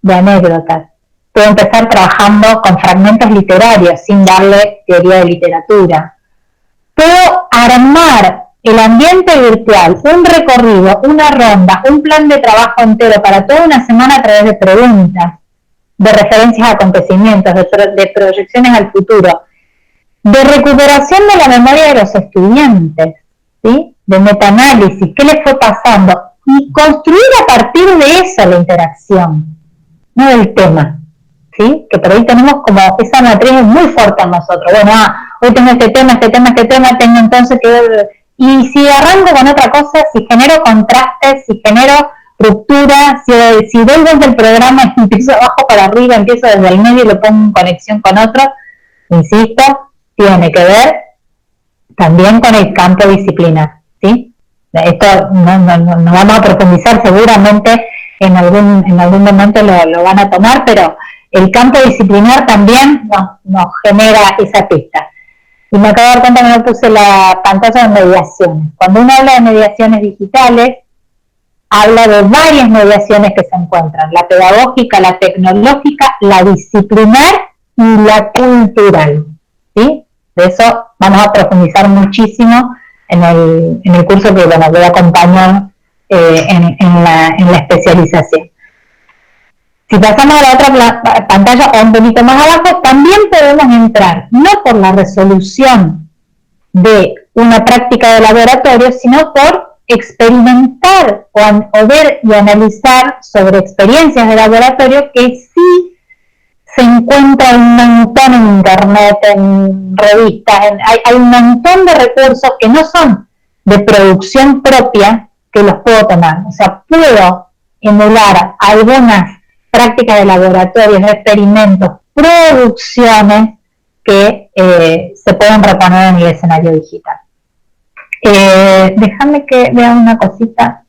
de anécdotas. Puedo empezar trabajando con fragmentos literarios sin darle teoría de literatura. Puedo armar el ambiente virtual, un recorrido, una ronda, un plan de trabajo entero para toda una semana a través de preguntas, de referencias a acontecimientos, de proyecciones al futuro, de recuperación de la memoria de los estudiantes, ¿sí? De metaanálisis, qué les fue pasando, y construir a partir de eso la interacción, no del tema, ¿sí? Que por ahí tenemos como esa matriz muy fuerte en nosotros. Bueno, hoy tengo este tema, tengo entonces que ver. Y si arranco con otra cosa, si genero contrastes, si genero estructura, si doy vuelta el programa y empiezo abajo para arriba, empiezo desde el medio y lo pongo en conexión con otro, insisto, tiene que ver también con el campo disciplinar, ¿sí? Esto no vamos a profundizar, seguramente en algún momento lo van a tomar, pero el campo disciplinar también nos genera esa pista. Y me acabo de dar cuenta que no puse la pantalla de mediaciones. Cuando uno habla de mediaciones digitales, habla de varias mediaciones que se encuentran: la pedagógica, la tecnológica, la disciplinar y la cultural, ¿sí? De eso vamos a profundizar muchísimo en el curso que voy a acompañar en la especialización. Si pasamos a la otra pantalla o un poquito más abajo, también podemos entrar, no por la resolución de una práctica de laboratorio, sino por experimentar o ver y analizar sobre experiencias de laboratorio que sí se encuentra un montón en internet, en revistas, hay un montón de recursos que no son de producción propia que los puedo tomar. O sea, puedo emular algunas prácticas de laboratorios, experimentos, producciones que se pueden reponer en el escenario digital. Déjame que vea una cosita.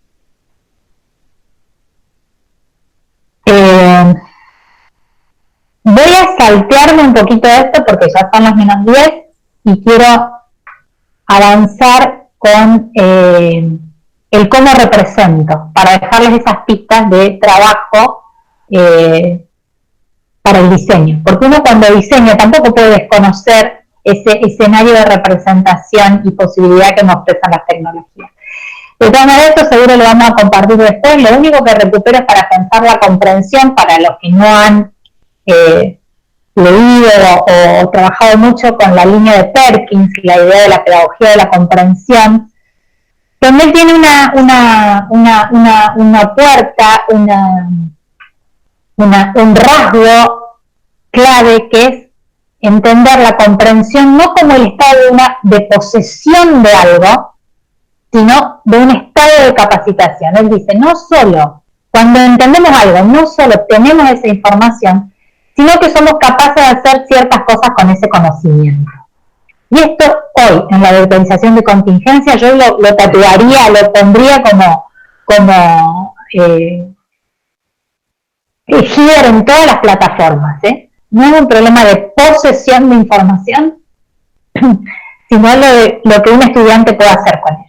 Voy a saltearme un poquito esto porque ya son las -10 y quiero avanzar con el cómo represento, para dejarles esas pistas de trabajo para el diseño. Porque uno cuando diseña tampoco puede desconocer ese escenario de representación y posibilidad que nos ofrecen las tecnologías. De todas maneras, esto seguro lo vamos a compartir después. Lo único que recupero es para pensar la comprensión para los que no han leído o trabajado mucho con la línea de Perkins, la idea de la pedagogía de la comprensión. También tiene una puerta, un rasgo clave que es entender la comprensión no como el estado de posesión de algo, sino de un estado de capacitación. Él dice, no solo cuando entendemos algo, no solo tenemos esa información, sino que somos capaces de hacer ciertas cosas con ese conocimiento. Y esto hoy, en la virtualización de contingencia, yo lo tatuaría, lo pondría como líder en todas las plataformas, ¿eh? No es un problema de posesión de información, sino lo que un estudiante puede hacer con ello.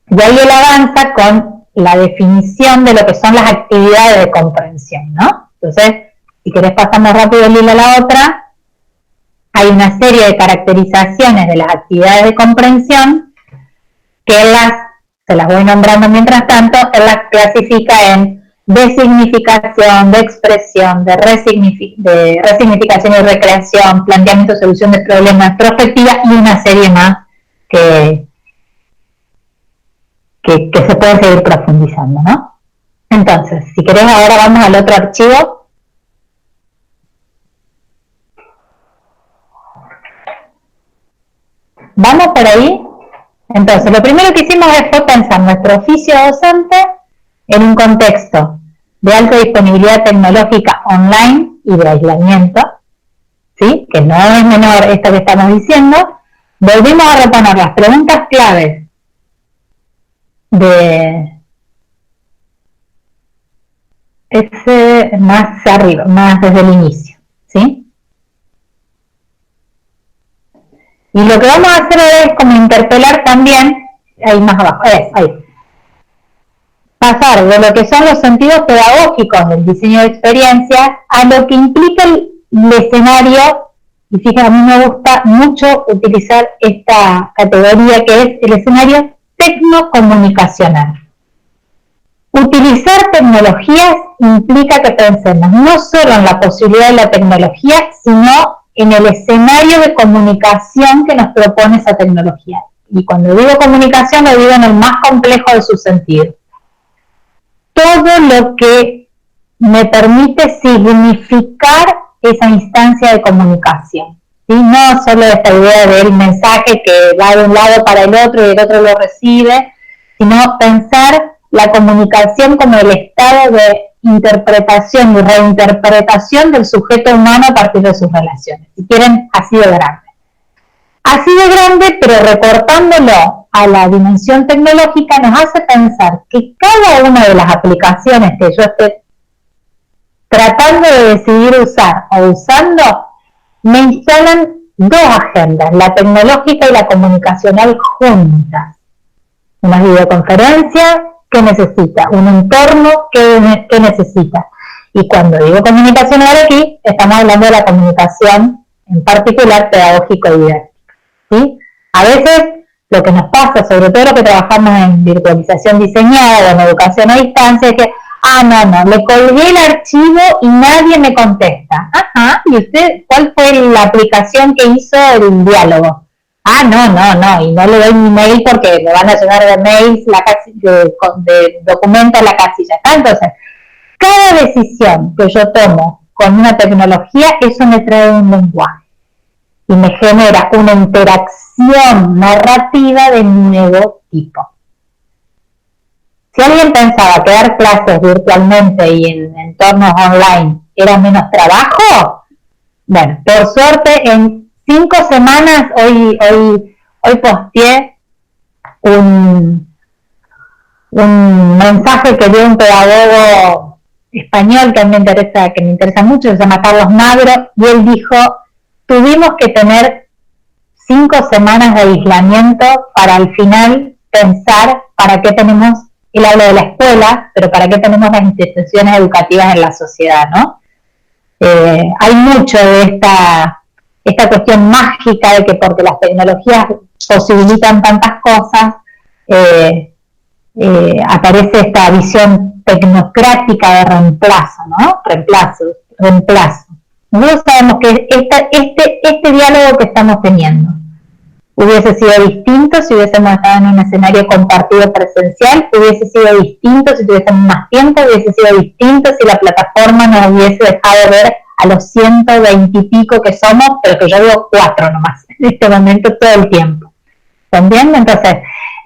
Y ahí él avanza con la definición de lo que son las actividades de comprensión, ¿no? Entonces, si querés pasamos rápido el hilo a la otra, hay una serie de caracterizaciones de las actividades de comprensión que se las voy nombrando mientras tanto, él las clasifica en de significación, de expresión, de resignificación y recreación, planteamiento, solución de problemas, prospectiva y una serie más que se puede seguir profundizando, ¿no? Entonces, si querés ahora vamos al otro archivo. ¿Vamos por ahí? Entonces, lo primero que hicimos fue pensar nuestro oficio docente en un contexto de alta disponibilidad tecnológica online y de aislamiento, ¿sí? Que no es menor esto que estamos diciendo. Volvimos a reponer las preguntas claves de ese más arriba, más desde el inicio, ¿sí? Y lo que vamos a hacer es como interpelar también, ahí más abajo, ahí. Pasar de lo que son los sentidos pedagógicos del diseño de experiencias a lo que implica el escenario, y fíjense, a mí me gusta mucho utilizar esta categoría que es el escenario tecnocomunicacional. Utilizar tecnologías implica que pensemos no solo en la posibilidad de la tecnología, sino en el escenario de comunicación que nos propone esa tecnología. Y cuando digo comunicación, lo digo en el más complejo de sus sentidos. Todo lo que me permite significar esa instancia de comunicación, ¿sí? No solo esta idea del mensaje que va de un lado para el otro y el otro lo recibe, sino pensar la comunicación como el estado de interpretación y reinterpretación del sujeto humano a partir de sus relaciones. Si quieren, así de grande. Así de grande, pero recortándolo a la dimensión tecnológica, nos hace pensar que cada una de las aplicaciones que yo esté tratando de decidir usar o usando, me instalan dos agendas, la tecnológica y la comunicacional juntas. Una videoconferencia, ¿qué necesita? Un entorno, ¿qué necesita? Y cuando digo comunicacional aquí, estamos hablando de la comunicación, en particular pedagógico-didáctica, ¿sí? A veces lo que nos pasa, sobre todo lo que trabajamos en virtualización diseñada o en educación a distancia, es que, no, le colgué el archivo y nadie me contesta. Ajá, ¿y usted cuál fue la aplicación que hizo el diálogo? No, y no le doy mi mail porque me van a llenar de mails de documentos la casilla. Entonces, cada decisión que yo tomo con una tecnología, eso me trae un lenguaje y me genera una interacción narrativa de nuevo tipo. Si alguien pensaba que dar clases virtualmente y en entornos online era menos trabajo, bueno, por suerte en 5 semanas, hoy posteé un mensaje que dio un pedagogo español que a mí me interesa mucho, se llama Carlos Magro, y él dijo, tuvimos que tener 5 semanas de aislamiento para al final pensar para qué tenemos, él habla de la escuela, pero para qué tenemos las instituciones educativas en la sociedad, ¿no? Hay mucho de esta cuestión mágica de que porque las tecnologías posibilitan tantas cosas, aparece esta visión tecnocrática de reemplazo, ¿no? Reemplazo. Nosotros sabemos que este diálogo que estamos teniendo hubiese sido distinto si hubiésemos estado en un escenario compartido presencial, hubiese sido distinto si tuviésemos más tiempo, hubiese sido distinto si la plataforma nos hubiese dejado ver a los 120 y pico que somos, pero que yo veo 4 nomás en este momento todo el tiempo. ¿Entienden? Entonces,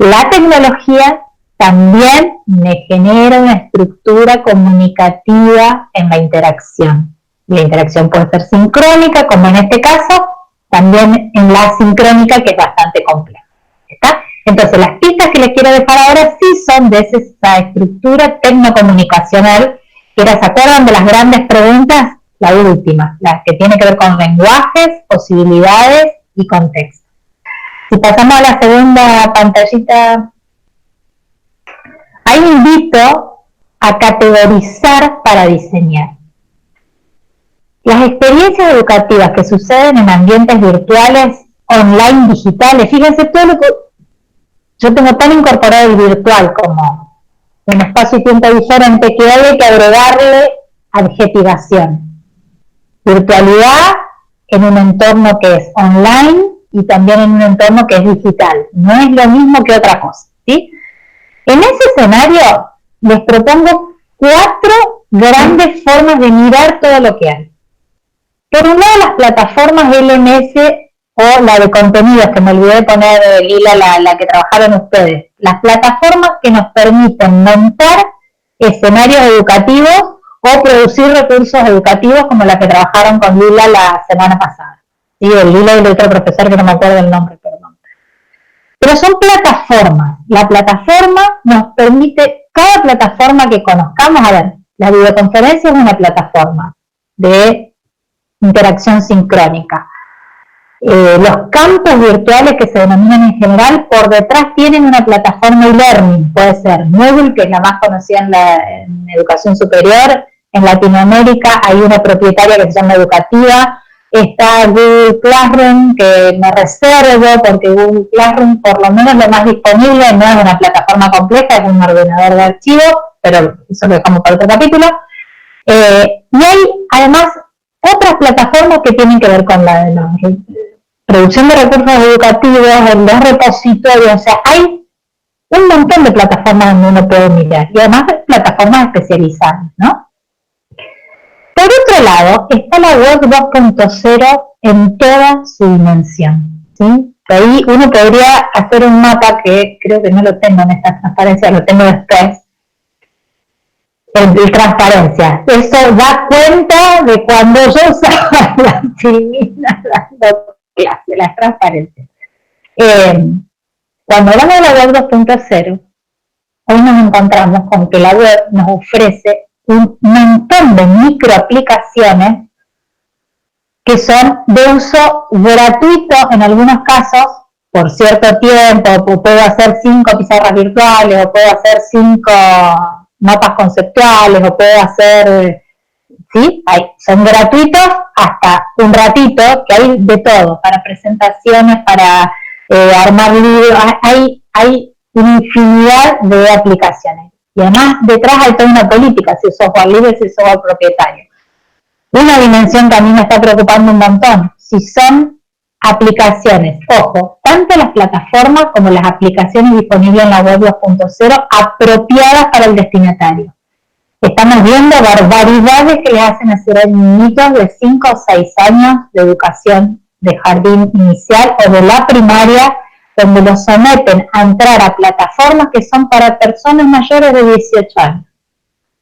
la tecnología también me genera una estructura comunicativa en la interacción. La interacción puede ser sincrónica, como en este caso, también en la asincrónica, que es bastante compleja. ¿Está? Entonces, las pistas que les quiero dejar ahora sí son de esa estructura tecnocomunicacional, que ¿se acuerdan de las grandes preguntas? La última, la que tiene que ver con lenguajes, posibilidades y contexto. Si pasamos a la segunda pantallita, ahí invito a categorizar para diseñar. Las experiencias educativas que suceden en ambientes virtuales, online, digitales, fíjense todo lo que yo tengo tan incorporado el virtual como un espacio y tiempo diferente que hay que agregarle adjetivación. Virtualidad en un entorno que es online y también en un entorno que es digital. No es lo mismo que otra cosa, ¿sí? En ese escenario les propongo 4 grandes formas de mirar todo lo que hay. Por un lado, las plataformas LMS o la de contenidos, que me olvidé de poner, Lila, la que trabajaron ustedes. Las plataformas que nos permiten montar escenarios educativos o producir recursos educativos como la que trabajaron con Lila la semana pasada. Sí, el Lila y el otro profesor que no me acuerdo el nombre, perdón. Pero son plataformas. La plataforma nos permite, cada plataforma que conozcamos, a ver, la videoconferencia es una plataforma de interacción sincrónica. Los campos virtuales que se denominan en general, por detrás tienen una plataforma e-learning, puede ser Moodle, que es la más conocida en educación superior. En Latinoamérica hay una propietaria que se llama Educativa, está Google Classroom, que me reservo porque Google Classroom, por lo menos lo más disponible, no es una plataforma compleja, es un ordenador de archivos, pero eso lo dejamos para otro capítulo. Y hay además otras plataformas que tienen que ver con la producción de recursos educativos, los repositorios, o sea, hay un montón de plataformas donde uno puede mirar, y además plataformas especializadas, ¿no? Por otro lado, está la web 2.0 en toda su dimensión, ¿sí? Ahí uno podría hacer un mapa que creo que no lo tengo en esta transparencia, lo tengo después, Y transparencia. Eso da cuenta de cuando yo usaba la filmina dando clase, la transparencia. Cuando hablamos de la web 2.0, hoy nos encontramos con que la web nos ofrece un montón de microaplicaciones que son de uso gratuito en algunos casos, por cierto tiempo, o puedo hacer 5 pizarras virtuales, o puedo hacer 5 mapas conceptuales, o puedo hacer, ¿sí? Son gratuitos hasta un ratito, que hay de todo, para presentaciones, para armar libros, hay una infinidad de aplicaciones. Y además detrás hay toda una política, si es software libre, si es software propietario. Una dimensión que a mí me está preocupando un montón, si son aplicaciones, ojo, tanto las plataformas como las aplicaciones disponibles en la web 2.0 apropiadas para el destinatario. Estamos viendo barbaridades que le hacen hacer a niñitos de 5 o 6 años de educación de jardín inicial o de la primaria, donde los someten a entrar a plataformas que son para personas mayores de 18 años.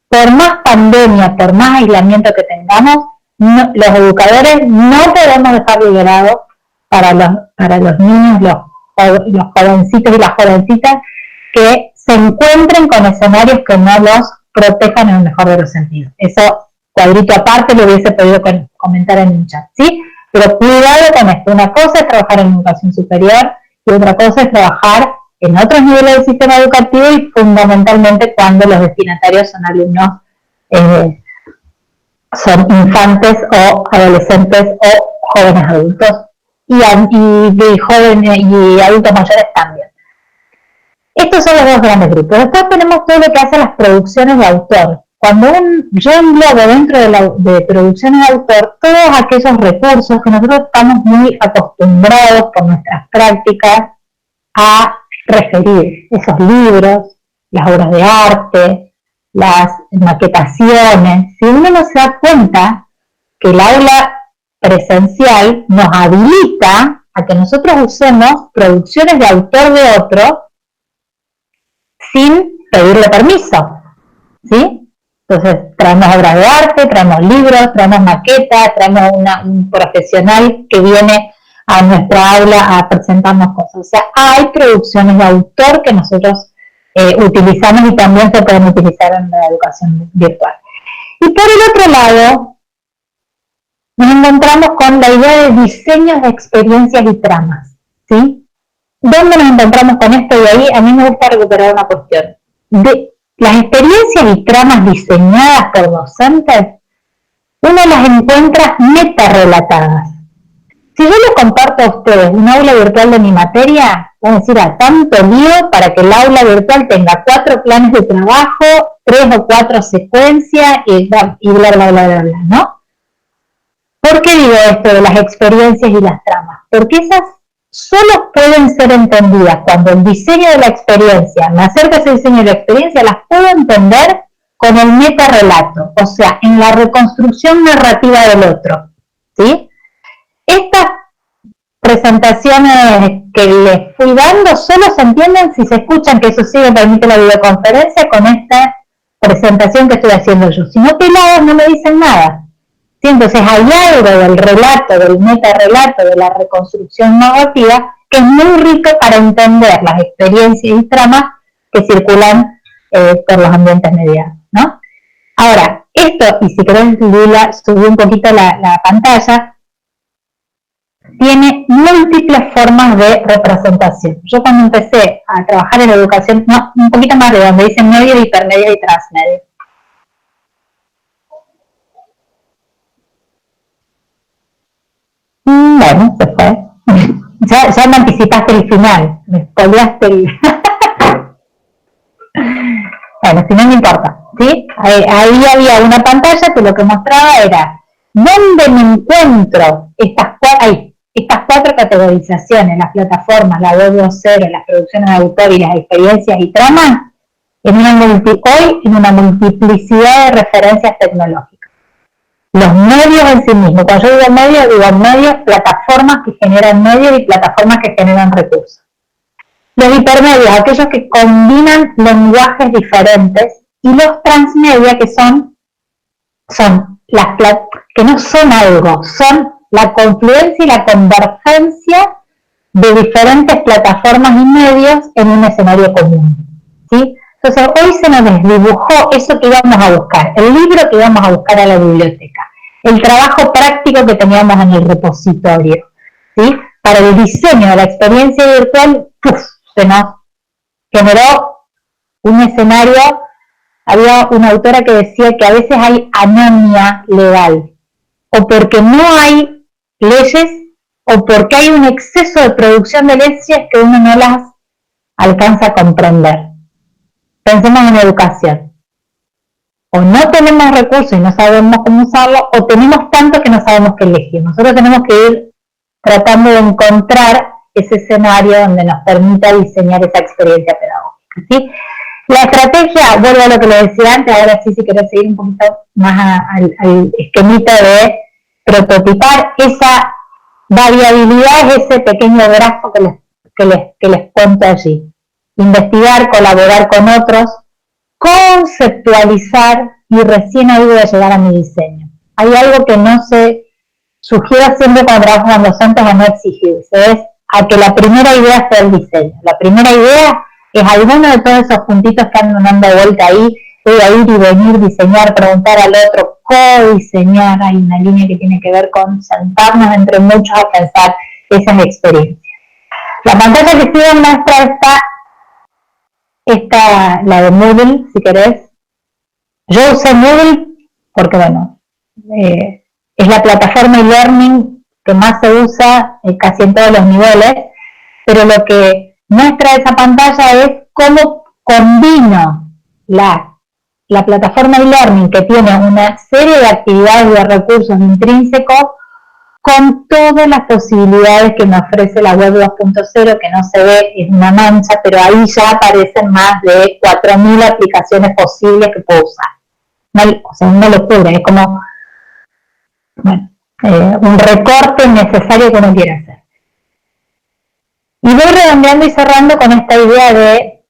Por más pandemia, por más aislamiento que tengamos, los educadores no podemos dejar liberado para los niños, los jovencitos y las jovencitas que se encuentren con escenarios que no los protejan en el mejor de los sentidos. Eso, cuadrito aparte, lo hubiese podido comentar en un chat, ¿sí? Pero cuidado con esto. Una cosa es trabajar en educación superior y otra cosa es trabajar en otros niveles del sistema educativo y fundamentalmente cuando los destinatarios son alumnos, son infantes o adolescentes o jóvenes adultos y jóvenes y adultos mayores también. Estos son los dos grandes grupos. Después tenemos todo lo que hacen las producciones de autor. Cuando yo englobo dentro de producciones de autor todos aquellos recursos que nosotros estamos muy acostumbrados por nuestras prácticas a referir, esos libros, las obras de arte, las maquetaciones. Si uno no se da cuenta que el aula presencial nos habilita a que nosotros usemos producciones de autor de otro sin pedirle permiso, ¿sí? Entonces traemos obras de arte, traemos libros, traemos maquetas, traemos un profesional que viene a nuestra aula a presentarnos cosas. O sea, hay producciones de autor que nosotros utilizamos y también se pueden utilizar en la educación virtual. Y por el otro lado, nos encontramos con la idea de diseños de experiencias y tramas, ¿sí? ¿Dónde nos encontramos con esto? Y ahí a mí me gusta recuperar una cuestión. Las experiencias y tramas diseñadas por docentes, uno las encuentra metarrelatadas. Si yo les comparto a ustedes un aula virtual de mi materia, van a decir, tanto lío para que el aula virtual tenga 4 planes de trabajo, 3 o 4 secuencias y bla, bla, bla, bla, bla, ¿no? ¿Por qué digo esto de las experiencias y las tramas? Porque esas solo pueden ser entendidas cuando el diseño de la experiencia, me acerco a ese diseño de la experiencia, las puedo entender con el metarrelato, o sea, en la reconstrucción narrativa del otro, ¿sí? Estas presentaciones que les fui dando solo se entienden si se escuchan, que eso sí me permite la videoconferencia, con esta presentación que estoy haciendo yo. Si no pelados no me dicen nada. ¿Sí? Entonces hay algo del relato, del metarrelato, de la reconstrucción narrativa, que es muy rico para entender las experiencias y tramas que circulan por los ambientes mediados, ¿no? Ahora, esto, y si querés, Lula, subí un poquito la pantalla, tiene múltiples formas de representación. Yo cuando empecé a trabajar en educación, no, un poquito más de donde dice medio, hipermedio y transmedio. Bueno, se fue. Ya me anticipaste el final, me spoileaste el... Bueno, si no me importa, ¿sí? Ahí había una pantalla que lo que mostraba era dónde me encuentro estas 4 categorizaciones, las plataformas, la web 2.0, las producciones de autor y las experiencias y tramas, hoy en una multiplicidad de referencias tecnológicas. Los medios en sí mismos, cuando yo digo medios, plataformas que generan medios y plataformas que generan recursos. Los hipermedios, aquellos que combinan lenguajes diferentes, y los transmedia, que son que no son algo, son la confluencia y la convergencia de diferentes plataformas y medios en un escenario común, ¿sí? Entonces hoy se nos desdibujó eso que íbamos a buscar, el libro que íbamos a buscar a la biblioteca, el trabajo práctico que teníamos en el repositorio, ¿sí? Para el diseño de la experiencia virtual, se nos generó un escenario. Había una autora que decía que a veces hay anomia legal, o porque no hay leyes, o porque hay un exceso de producción de leyes que uno no las alcanza a comprender. Pensemos en educación. O no tenemos recursos y no sabemos cómo usarlo, o tenemos tanto que no sabemos qué elegir. Nosotros tenemos que ir tratando de encontrar ese escenario donde nos permita diseñar esa experiencia pedagógica, ¿sí? La estrategia, vuelvo a lo que le decía antes, ahora sí, si querés seguir un poquito más al esquemita de prototipar esa variabilidad, ese pequeño grafo que les cuento allí. Investigar, colaborar con otros, conceptualizar, y recién ahí voy a llegar a mi diseño. Hay algo que no se sugiere siempre cuando trabajo con docentes a no exigirse, es a que la primera idea sea el diseño. La primera idea es alguno de todos esos puntitos que andan dando vuelta ahí, voy a ir y venir, diseñar, preguntar al otro, co-diseñar. Hay una línea que tiene que ver con sentarnos entre muchos a pensar esas experiencias. La pantalla que sigue muestra esta, la de Moodle, si querés. Yo usé Moodle porque, bueno, es la plataforma e-learning que más se usa casi en todos los niveles, pero lo que muestra esa pantalla es cómo combino la plataforma e-learning, que tiene una serie de actividades y de recursos intrínsecos, con todas las posibilidades que me ofrece la web 2.0, que no se ve, es una mancha, pero ahí ya aparecen más de 4.000 aplicaciones posibles que puedo usar. O sea, una locura, es como un recorte necesario que uno quiere hacer. Y voy redondeando y cerrando con esta idea de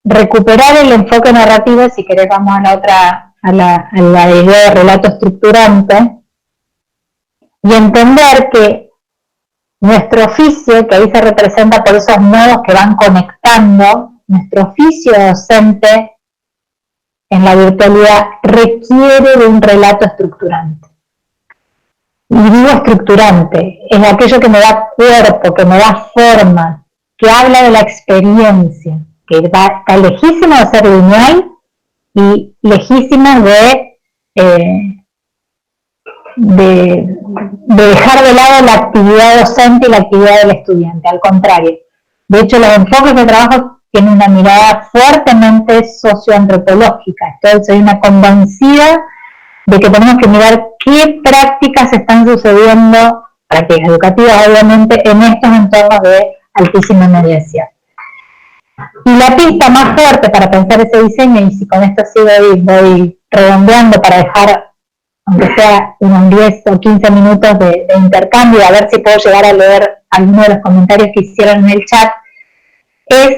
recuperar el enfoque narrativo. Si querés vamos a la otra, a la idea de relato estructurante, y entender que nuestro oficio, que ahí se representa por esos nodos que van conectando, nuestro oficio docente en la virtualidad requiere de un relato estructurante. Y digo estructurante, es aquello que me da cuerpo, que me da forma, que habla de la experiencia, que está lejísimo de ser lineal y lejísimo de dejar de lado la actividad docente y la actividad del estudiante. Al contrario, de hecho los enfoques de trabajo tienen una mirada fuertemente socioantropológica. Entonces soy una convencida de que tenemos que mirar qué prácticas están sucediendo, prácticas educativas obviamente, en estos entornos de altísima mediación. Y la pista más fuerte para pensar ese diseño, y si con esto sigo voy redondeando para dejar, aunque sea unos 10 o 15 minutos de intercambio, a ver si puedo llegar a leer algunos de los comentarios que hicieron en el chat, es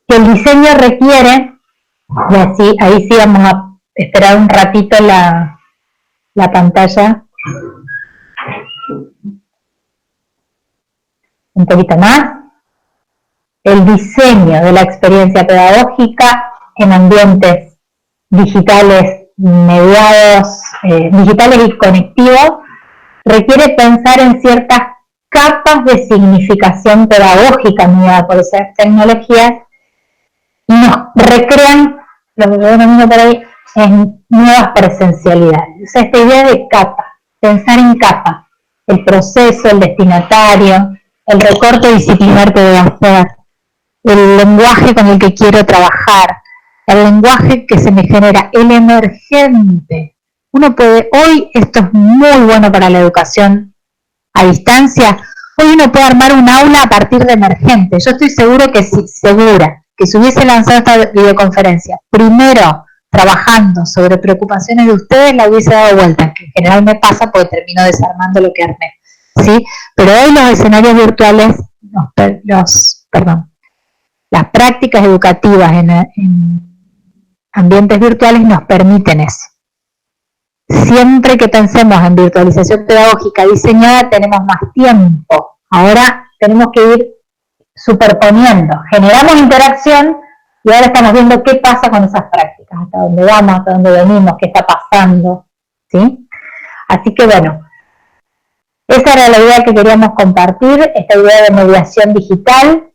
que el diseño requiere, y así, ahí sí vamos a esperar un ratito la pantalla, un poquito más, el diseño de la experiencia pedagógica en ambientes digitales mediados, digitales y conectivos, requiere pensar en ciertas capas de significación pedagógica mediada por esas tecnologías y nos recrean, lo que yo denomino por ahí, en nuevas presencialidades. O sea, esta idea de capa, pensar en capa, el proceso, el destinatario, el recorte disciplinar que debo hacer, el lenguaje con el que quiero trabajar, el lenguaje que se me genera, el emergente. Uno puede, hoy esto es muy bueno para la educación a distancia, hoy uno puede armar un aula a partir de emergente. Yo estoy segura que si hubiese lanzado esta videoconferencia, primero trabajando sobre preocupaciones de ustedes, la hubiese dado vuelta, que en general me pasa porque termino desarmando lo que armé, ¿sí? Pero hoy los escenarios virtuales, las prácticas educativas ambientes virtuales nos permiten eso. Siempre que pensemos en virtualización pedagógica diseñada tenemos más tiempo. Ahora tenemos que ir superponiendo. Generamos interacción y ahora estamos viendo qué pasa con esas prácticas, hasta dónde vamos, hasta dónde venimos, qué está pasando, ¿sí? Así que bueno, esa era la idea que queríamos compartir, esta idea de mediación digital,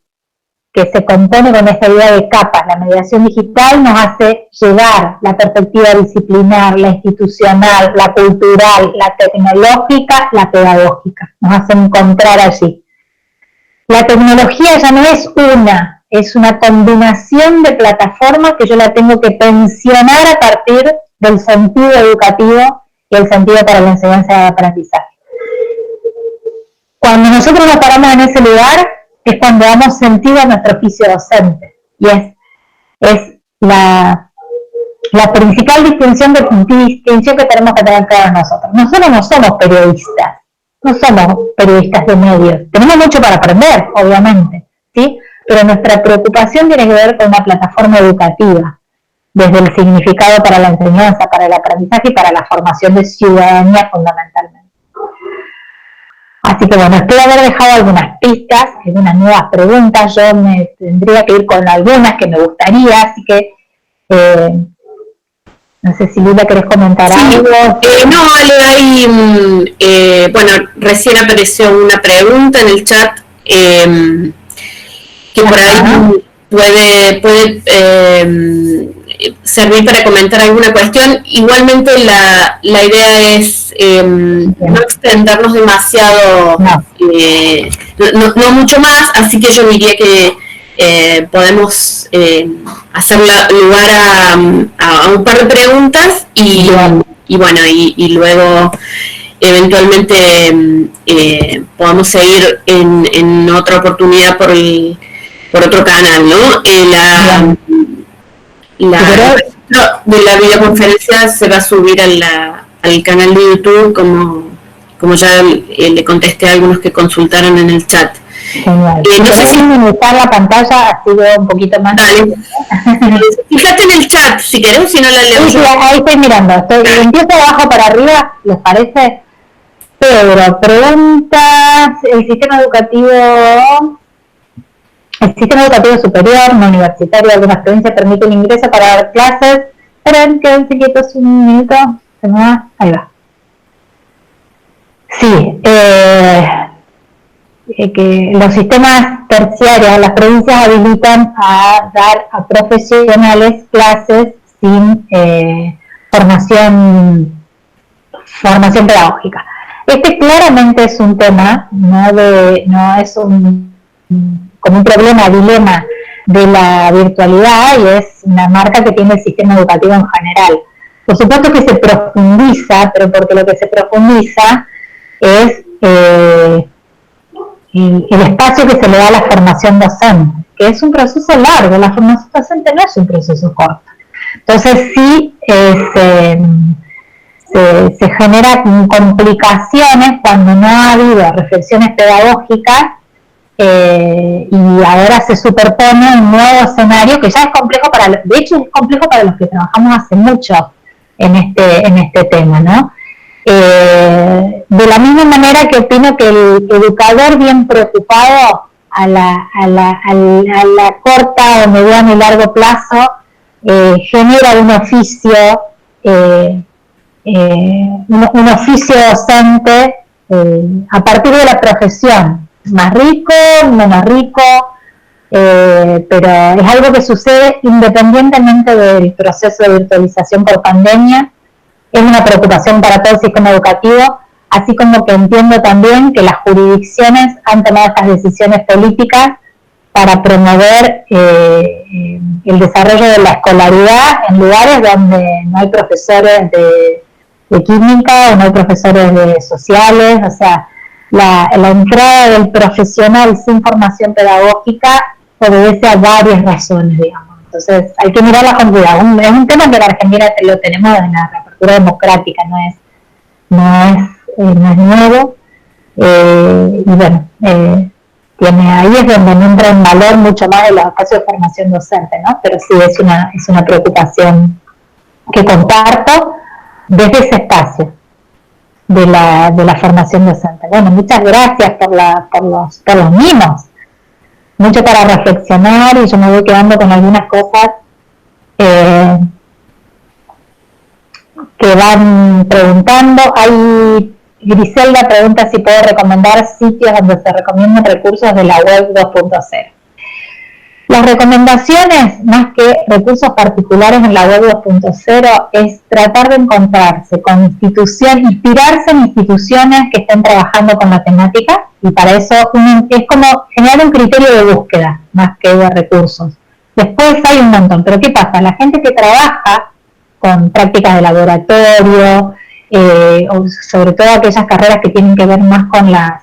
que se compone con esta idea de capas. La mediación digital nos hace llevar la perspectiva disciplinar, la institucional, la cultural, la tecnológica, la pedagógica. Nos hace encontrar allí. La tecnología ya no es una, es una combinación de plataformas que yo la tengo que tensionar a partir del sentido educativo y el sentido para la enseñanza y el aprendizaje. Cuando nosotros nos paramos en ese lugar, es cuando damos sentido a nuestro oficio docente. Y es la principal distinción que tenemos que tener claro nosotros. Nosotros no somos periodistas, no somos periodistas de medios. Tenemos mucho para aprender, obviamente, ¿sí? Pero nuestra preocupación tiene que ver con una plataforma educativa, desde el significado para la enseñanza, para el aprendizaje y para la formación de ciudadanía fundamentalmente. Así que bueno, espero haber dejado algunas pistas, algunas nuevas preguntas. Yo me tendría que ir con algunas que me gustaría, así que no sé si Lula querés comentar algo. No, Ale, hay, bueno, recién apareció una pregunta en el chat que por ahí puede servir para comentar alguna cuestión. Igualmente la idea es no extendernos demasiado, no mucho más, así que yo diría que podemos hacer lugar a un par de preguntas y bueno, y luego eventualmente podamos seguir en otra oportunidad por otro canal, ¿no? De la videoconferencia se va a subir al canal de YouTube, como ya le contesté a algunos que consultaron en el chat. Genial. No sé si limitar la pantalla, así veo un poquito más. Dale. Fíjate en el chat, si querés, si no la leo. Sí, ahí estoy mirando. Empiezo de abajo para arriba, ¿les parece? Pedro, preguntas, el sistema educativo superior, no universitario de algunas provincias permite el ingreso para dar clases. Esperen, quédense quietos un minuto. Ahí va. Sí, que los sistemas terciarios, las provincias habilitan a dar a profesionales clases sin formación pedagógica. Este claramente es un tema, no es como un problema, dilema de la virtualidad, y es una marca que tiene el sistema educativo en general. Por supuesto que se profundiza, pero porque lo que se profundiza es el espacio que se le da a la formación docente, que es un proceso largo. La formación docente no es un proceso corto. Entonces sí se generan complicaciones cuando no ha habido reflexiones pedagógicas y ahora se superpone un nuevo escenario que ya es complejo de hecho es complejo para los que trabajamos hace mucho en este tema, ¿no? De la misma manera que opino que el educador bien preocupado a la corta o mediano y largo plazo genera un oficio docente a partir de la profesión, más rico, menos rico, pero es algo que sucede independientemente del proceso de virtualización por pandemia. Es una preocupación para todo el sistema educativo, así como que entiendo también que las jurisdicciones han tomado estas decisiones políticas para promover el desarrollo de la escolaridad en lugares donde no hay profesores de química o no hay profesores de sociales. O sea, la entrada del profesional sin formación pedagógica obedece a varias razones, digamos. Entonces hay que mirarla con cuidado. Es un tema que en Argentina lo tenemos en la reapertura democrática, no es nuevo. Y bueno, ahí es donde entra en valor mucho más de los espacios de formación docente, ¿no? Pero sí, es una preocupación que comparto desde ese espacio de la formación docente. Bueno, muchas gracias por los mimos. Mucho para reflexionar y yo me voy quedando con algunas cosas que van preguntando. Griselda pregunta si puedo recomendar sitios donde se recomienden recursos de la web 2.0. Las recomendaciones, más que recursos particulares en la web 2.0, es tratar de encontrarse con inspirarse en instituciones que estén trabajando con la temática, y para eso es como generar un criterio de búsqueda, más que de recursos. Después hay un montón, pero ¿qué pasa? La gente que trabaja con prácticas de laboratorio, o sobre todo aquellas carreras que tienen que ver más con las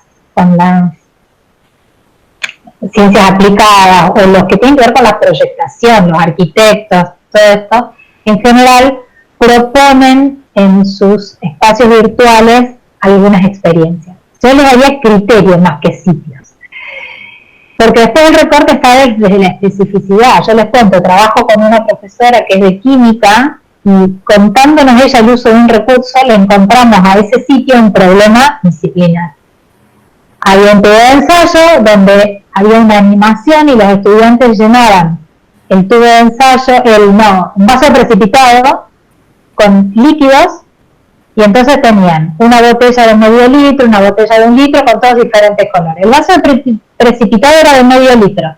ciencias aplicadas, o los que tienen que ver con la proyectación, los arquitectos, todo esto, en general proponen en sus espacios virtuales algunas experiencias. Yo les daría criterios más que sitios, porque después el recorte está desde la especificidad. Yo les cuento, trabajo con una profesora que es de química, y contándonos ella el uso de un recurso, le encontramos a ese sitio un problema disciplinar. Había un tubo de ensayo donde había una animación y los estudiantes llenaban el tubo de ensayo, un vaso precipitado con líquidos, y entonces tenían una botella de medio litro, una botella de 1 litro con todos diferentes colores. El vaso precipitado era de medio litro.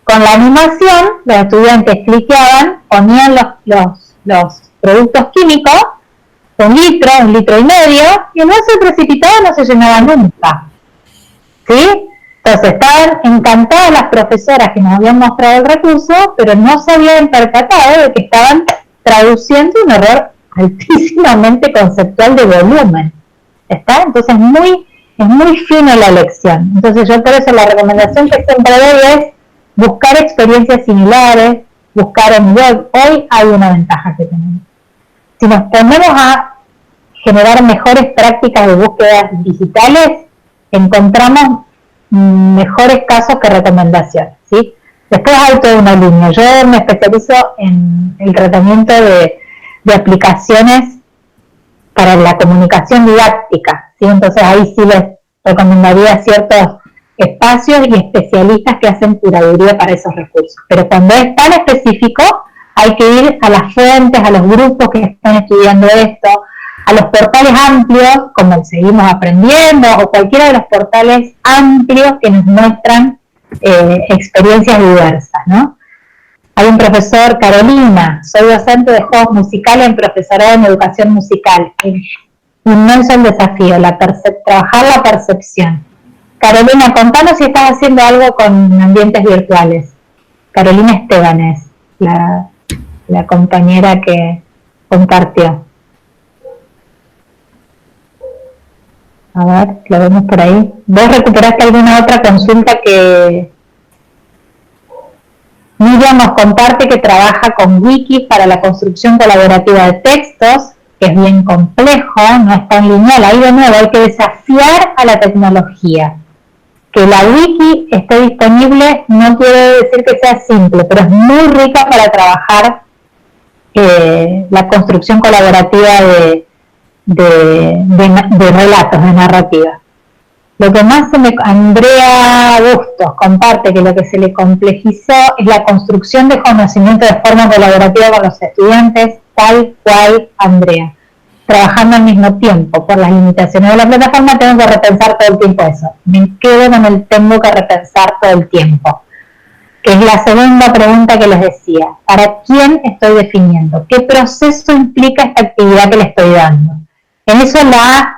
Con la animación, los estudiantes cliqueaban, ponían los productos químicos, 1 litro, 1,5 litros, y el vaso precipitado no se llenaba nunca. ¿Sí? Entonces estaban encantadas las profesoras que nos habían mostrado el recurso, pero no se habían percatado de que estaban traduciendo un error altísimamente conceptual de volumen. ¿Está? Entonces es muy fino la elección. Entonces yo por eso la recomendación que siempre doy es buscar experiencias similares, buscar en web. Hoy hay una ventaja que tenemos. Si nos ponemos a generar mejores prácticas de búsquedas digitales, encontramos mejores casos que recomendaciones, ¿sí? Después hay toda una línea. Yo me especializo en el tratamiento de aplicaciones para la comunicación didáctica, ¿sí? Entonces ahí sí les recomendaría ciertos espacios y especialistas que hacen curaduría para esos recursos. Pero cuando es tan específico, hay que ir a las fuentes, a los grupos que están estudiando esto, a los portales amplios, como el Seguimos Aprendiendo, o cualquiera de los portales amplios que nos muestran experiencias diversas, ¿no? Hay un profesor, Carolina, soy docente de juegos musicales en profesorado en educación musical. Inmenso el desafío, trabajar la percepción. Carolina, contanos si estás haciendo algo con ambientes virtuales. Carolina Estebanes, la compañera que compartió. A ver, lo vemos por ahí. ¿Vos recuperaste alguna otra consulta que Miriam nos comparte, que trabaja con wikis para la construcción colaborativa de textos, que es bien complejo, no es tan lineal? Ahí de nuevo hay que desafiar a la tecnología. Que la wiki esté disponible no quiere decir que sea simple, pero es muy rica para trabajar la construcción colaborativa de relatos, de narrativa. Lo que más Andrea Bustos comparte, que lo que se le complejizó es la construcción de conocimiento de forma colaborativa con los estudiantes, tal cual Andrea. Trabajando al mismo tiempo, por las limitaciones de la plataforma, tengo que repensar todo el tiempo eso. Me quedo con el tengo que repensar todo el tiempo, que es la segunda pregunta que les decía. ¿Para quién estoy definiendo? ¿Qué proceso implica esta actividad que le estoy dando? En eso la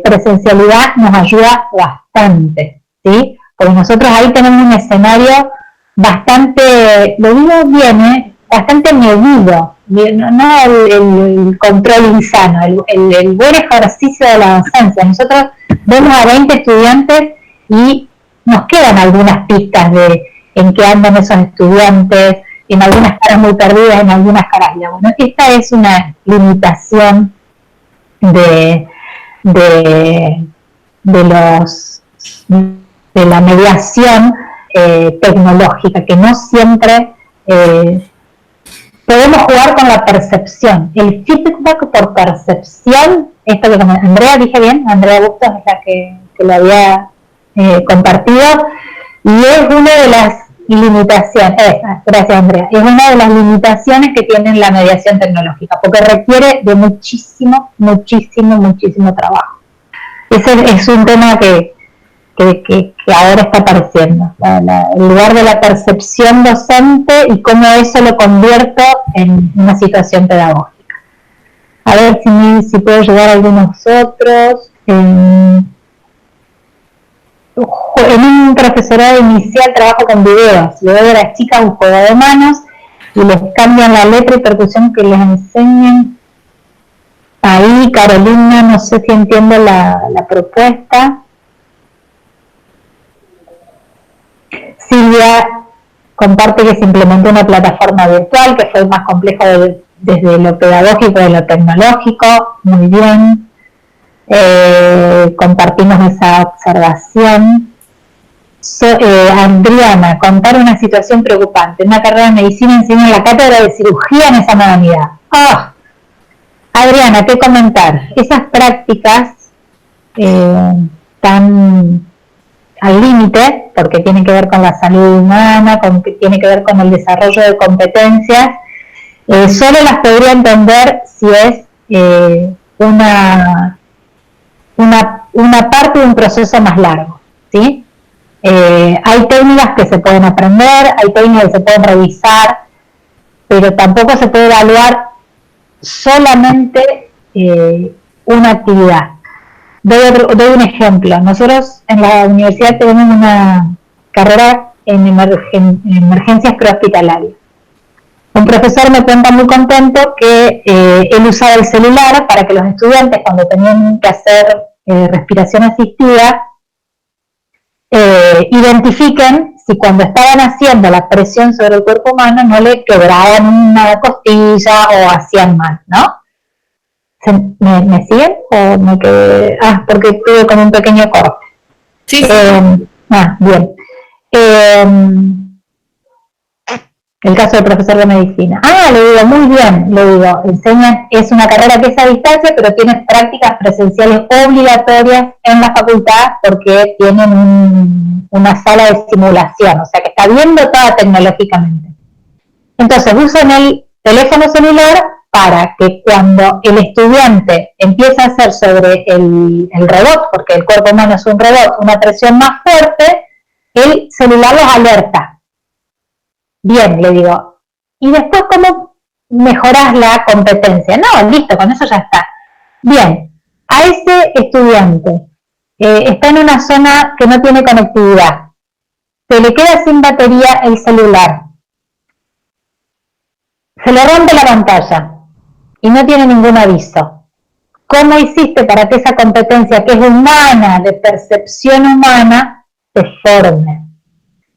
presencialidad nos ayuda bastante, ¿sí? Porque nosotros ahí tenemos un escenario bastante, lo digo bien, bastante medido, no el control insano, el buen ejercicio de la docencia. Nosotros vemos a 20 estudiantes y nos quedan algunas pistas de en qué andan esos estudiantes, en algunas caras muy perdidas, en algunas caras ya. Bueno, esta es una limitación de los de la mediación tecnológica, que no siempre podemos jugar con la percepción. El feedback por percepción, esto que Andrea, dije bien, Andrea Bustos es la que lo había compartido, y es una de las limitaciones, gracias Andrea, es una de las limitaciones que tiene la mediación tecnológica, porque requiere de muchísimo trabajo. Ese es un tema que ahora está apareciendo, el lugar de la percepción docente y cómo eso lo convierto en una situación pedagógica. A ver si puedo ayudar a algunos otros. En un profesorado inicial trabajo con videos, le doy a las chicas un juego de manos y les cambian la letra y percusión que les enseñan. Ahí, Carolina, no sé si entiendo la propuesta. Silvia comparte que se implementó una plataforma virtual que fue más compleja desde lo pedagógico y lo tecnológico. Muy bien. Compartimos esa observación. Adriana, contar una situación preocupante. En una carrera de medicina enseñan la cátedra de cirugía en esa modalidad. ¡Oh! Adriana, ¿qué comentar? Esas prácticas tan al límite, porque tienen que ver con la salud humana, tiene que ver con el desarrollo de competencias, solo las podría entender si es una parte de un proceso más largo, ¿sí? Hay técnicas que se pueden aprender, hay técnicas que se pueden revisar, pero tampoco se puede evaluar solamente una actividad. Doy un ejemplo. Nosotros en la universidad tenemos una carrera en emergencias prehospitalarias. Un profesor me cuenta muy contento que él usaba el celular para que los estudiantes, cuando tenían que hacer respiración asistida, identifiquen si cuando estaban haciendo la presión sobre el cuerpo humano no le quebraban una costilla o hacían mal, ¿no? ¿Me siguen? ¿O me quedé? Porque tuve como un pequeño corte. Sí. Bien. El caso del profesor de medicina. Le digo, muy bien, le digo, enseñan, es una carrera que es a distancia, pero tiene prácticas presenciales obligatorias en la facultad porque tienen una sala de simulación, o sea que está bien dotada tecnológicamente. Entonces usan el teléfono celular para que cuando el estudiante empieza a hacer sobre el robot, porque el cuerpo humano es un robot, una presión más fuerte, el celular los alerta. Bien, le digo, ¿y después cómo mejorás la competencia? No, listo, con eso ya está. Bien, a ese estudiante está en una zona que no tiene conectividad, se le queda sin batería el celular, se le rompe la pantalla y no tiene ningún aviso. ¿Cómo hiciste para que esa competencia que es humana, de percepción humana, se forme?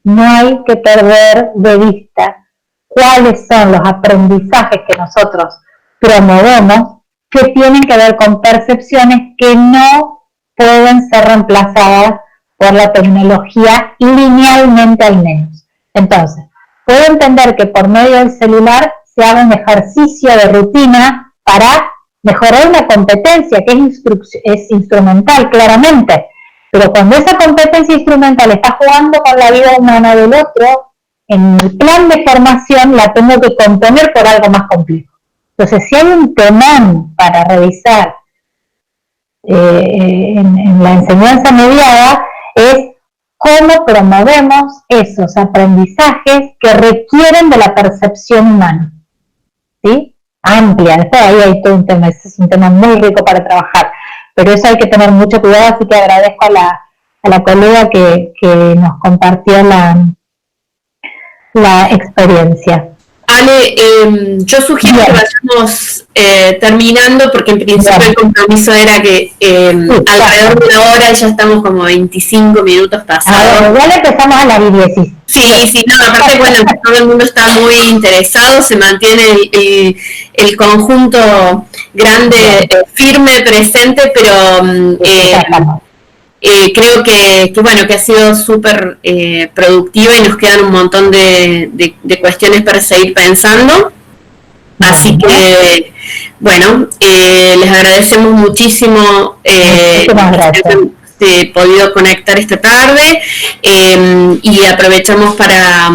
No hay que perder de vista cuáles son los aprendizajes que nosotros promovemos que tienen que ver con percepciones que no pueden ser reemplazadas por la tecnología linealmente al menos. Entonces, puedo entender que por medio del celular se haga un ejercicio de rutina para mejorar una competencia que es instrumental, claramente. Pero cuando esa competencia instrumental está jugando con la vida humana del otro, en mi plan de formación la tengo que componer por algo más complejo. Entonces, si hay un temón para revisar en la enseñanza mediada, es cómo promovemos esos aprendizajes que requieren de la percepción humana, ¿sí? Amplia, después ahí hay todo un tema, ese es un tema muy rico para trabajar. Pero eso hay que tener mucho cuidado, así que agradezco a la colega que nos compartió la experiencia. Ale, yo sugiero que vayamos terminando, porque en principio el compromiso era que alrededor de una hora, ya estamos como 25 minutos pasados. Igual empezamos a las 10. Sí, no, aparte, bueno, todo el mundo está muy interesado, se mantiene el conjunto grande, firme, presente, pero creo que ha sido súper productiva y nos quedan un montón de cuestiones para seguir pensando. Así que, bueno, les agradecemos muchísimo haberse podido conectar esta tarde y aprovechamos para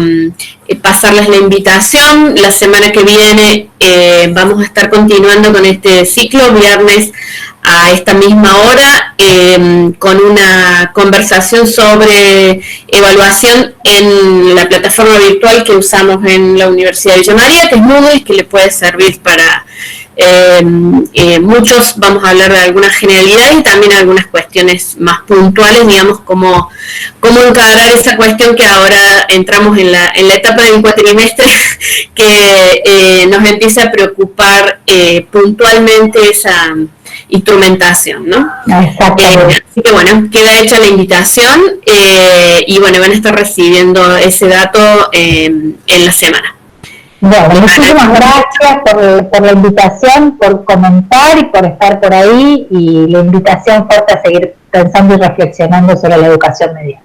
pasarles la invitación. La semana que viene vamos a estar continuando con este ciclo, viernes a esta misma hora, con una conversación sobre evaluación en la plataforma virtual que usamos en la Universidad de Villa María, que es Moodle, que le puede servir para muchos. Vamos a hablar de algunas generalidades y también algunas cuestiones más puntuales, digamos, cómo encarar esa cuestión que ahora entramos en la etapa del cuatrimestre que nos empieza a preocupar puntualmente esa instrumentación, ¿no? Así que bueno, queda hecha la invitación y bueno, van a estar recibiendo ese dato en la semana. Bueno, muchísimas gracias por la invitación, por comentar y por estar por ahí, y la invitación fuerte a seguir pensando y reflexionando sobre la educación media.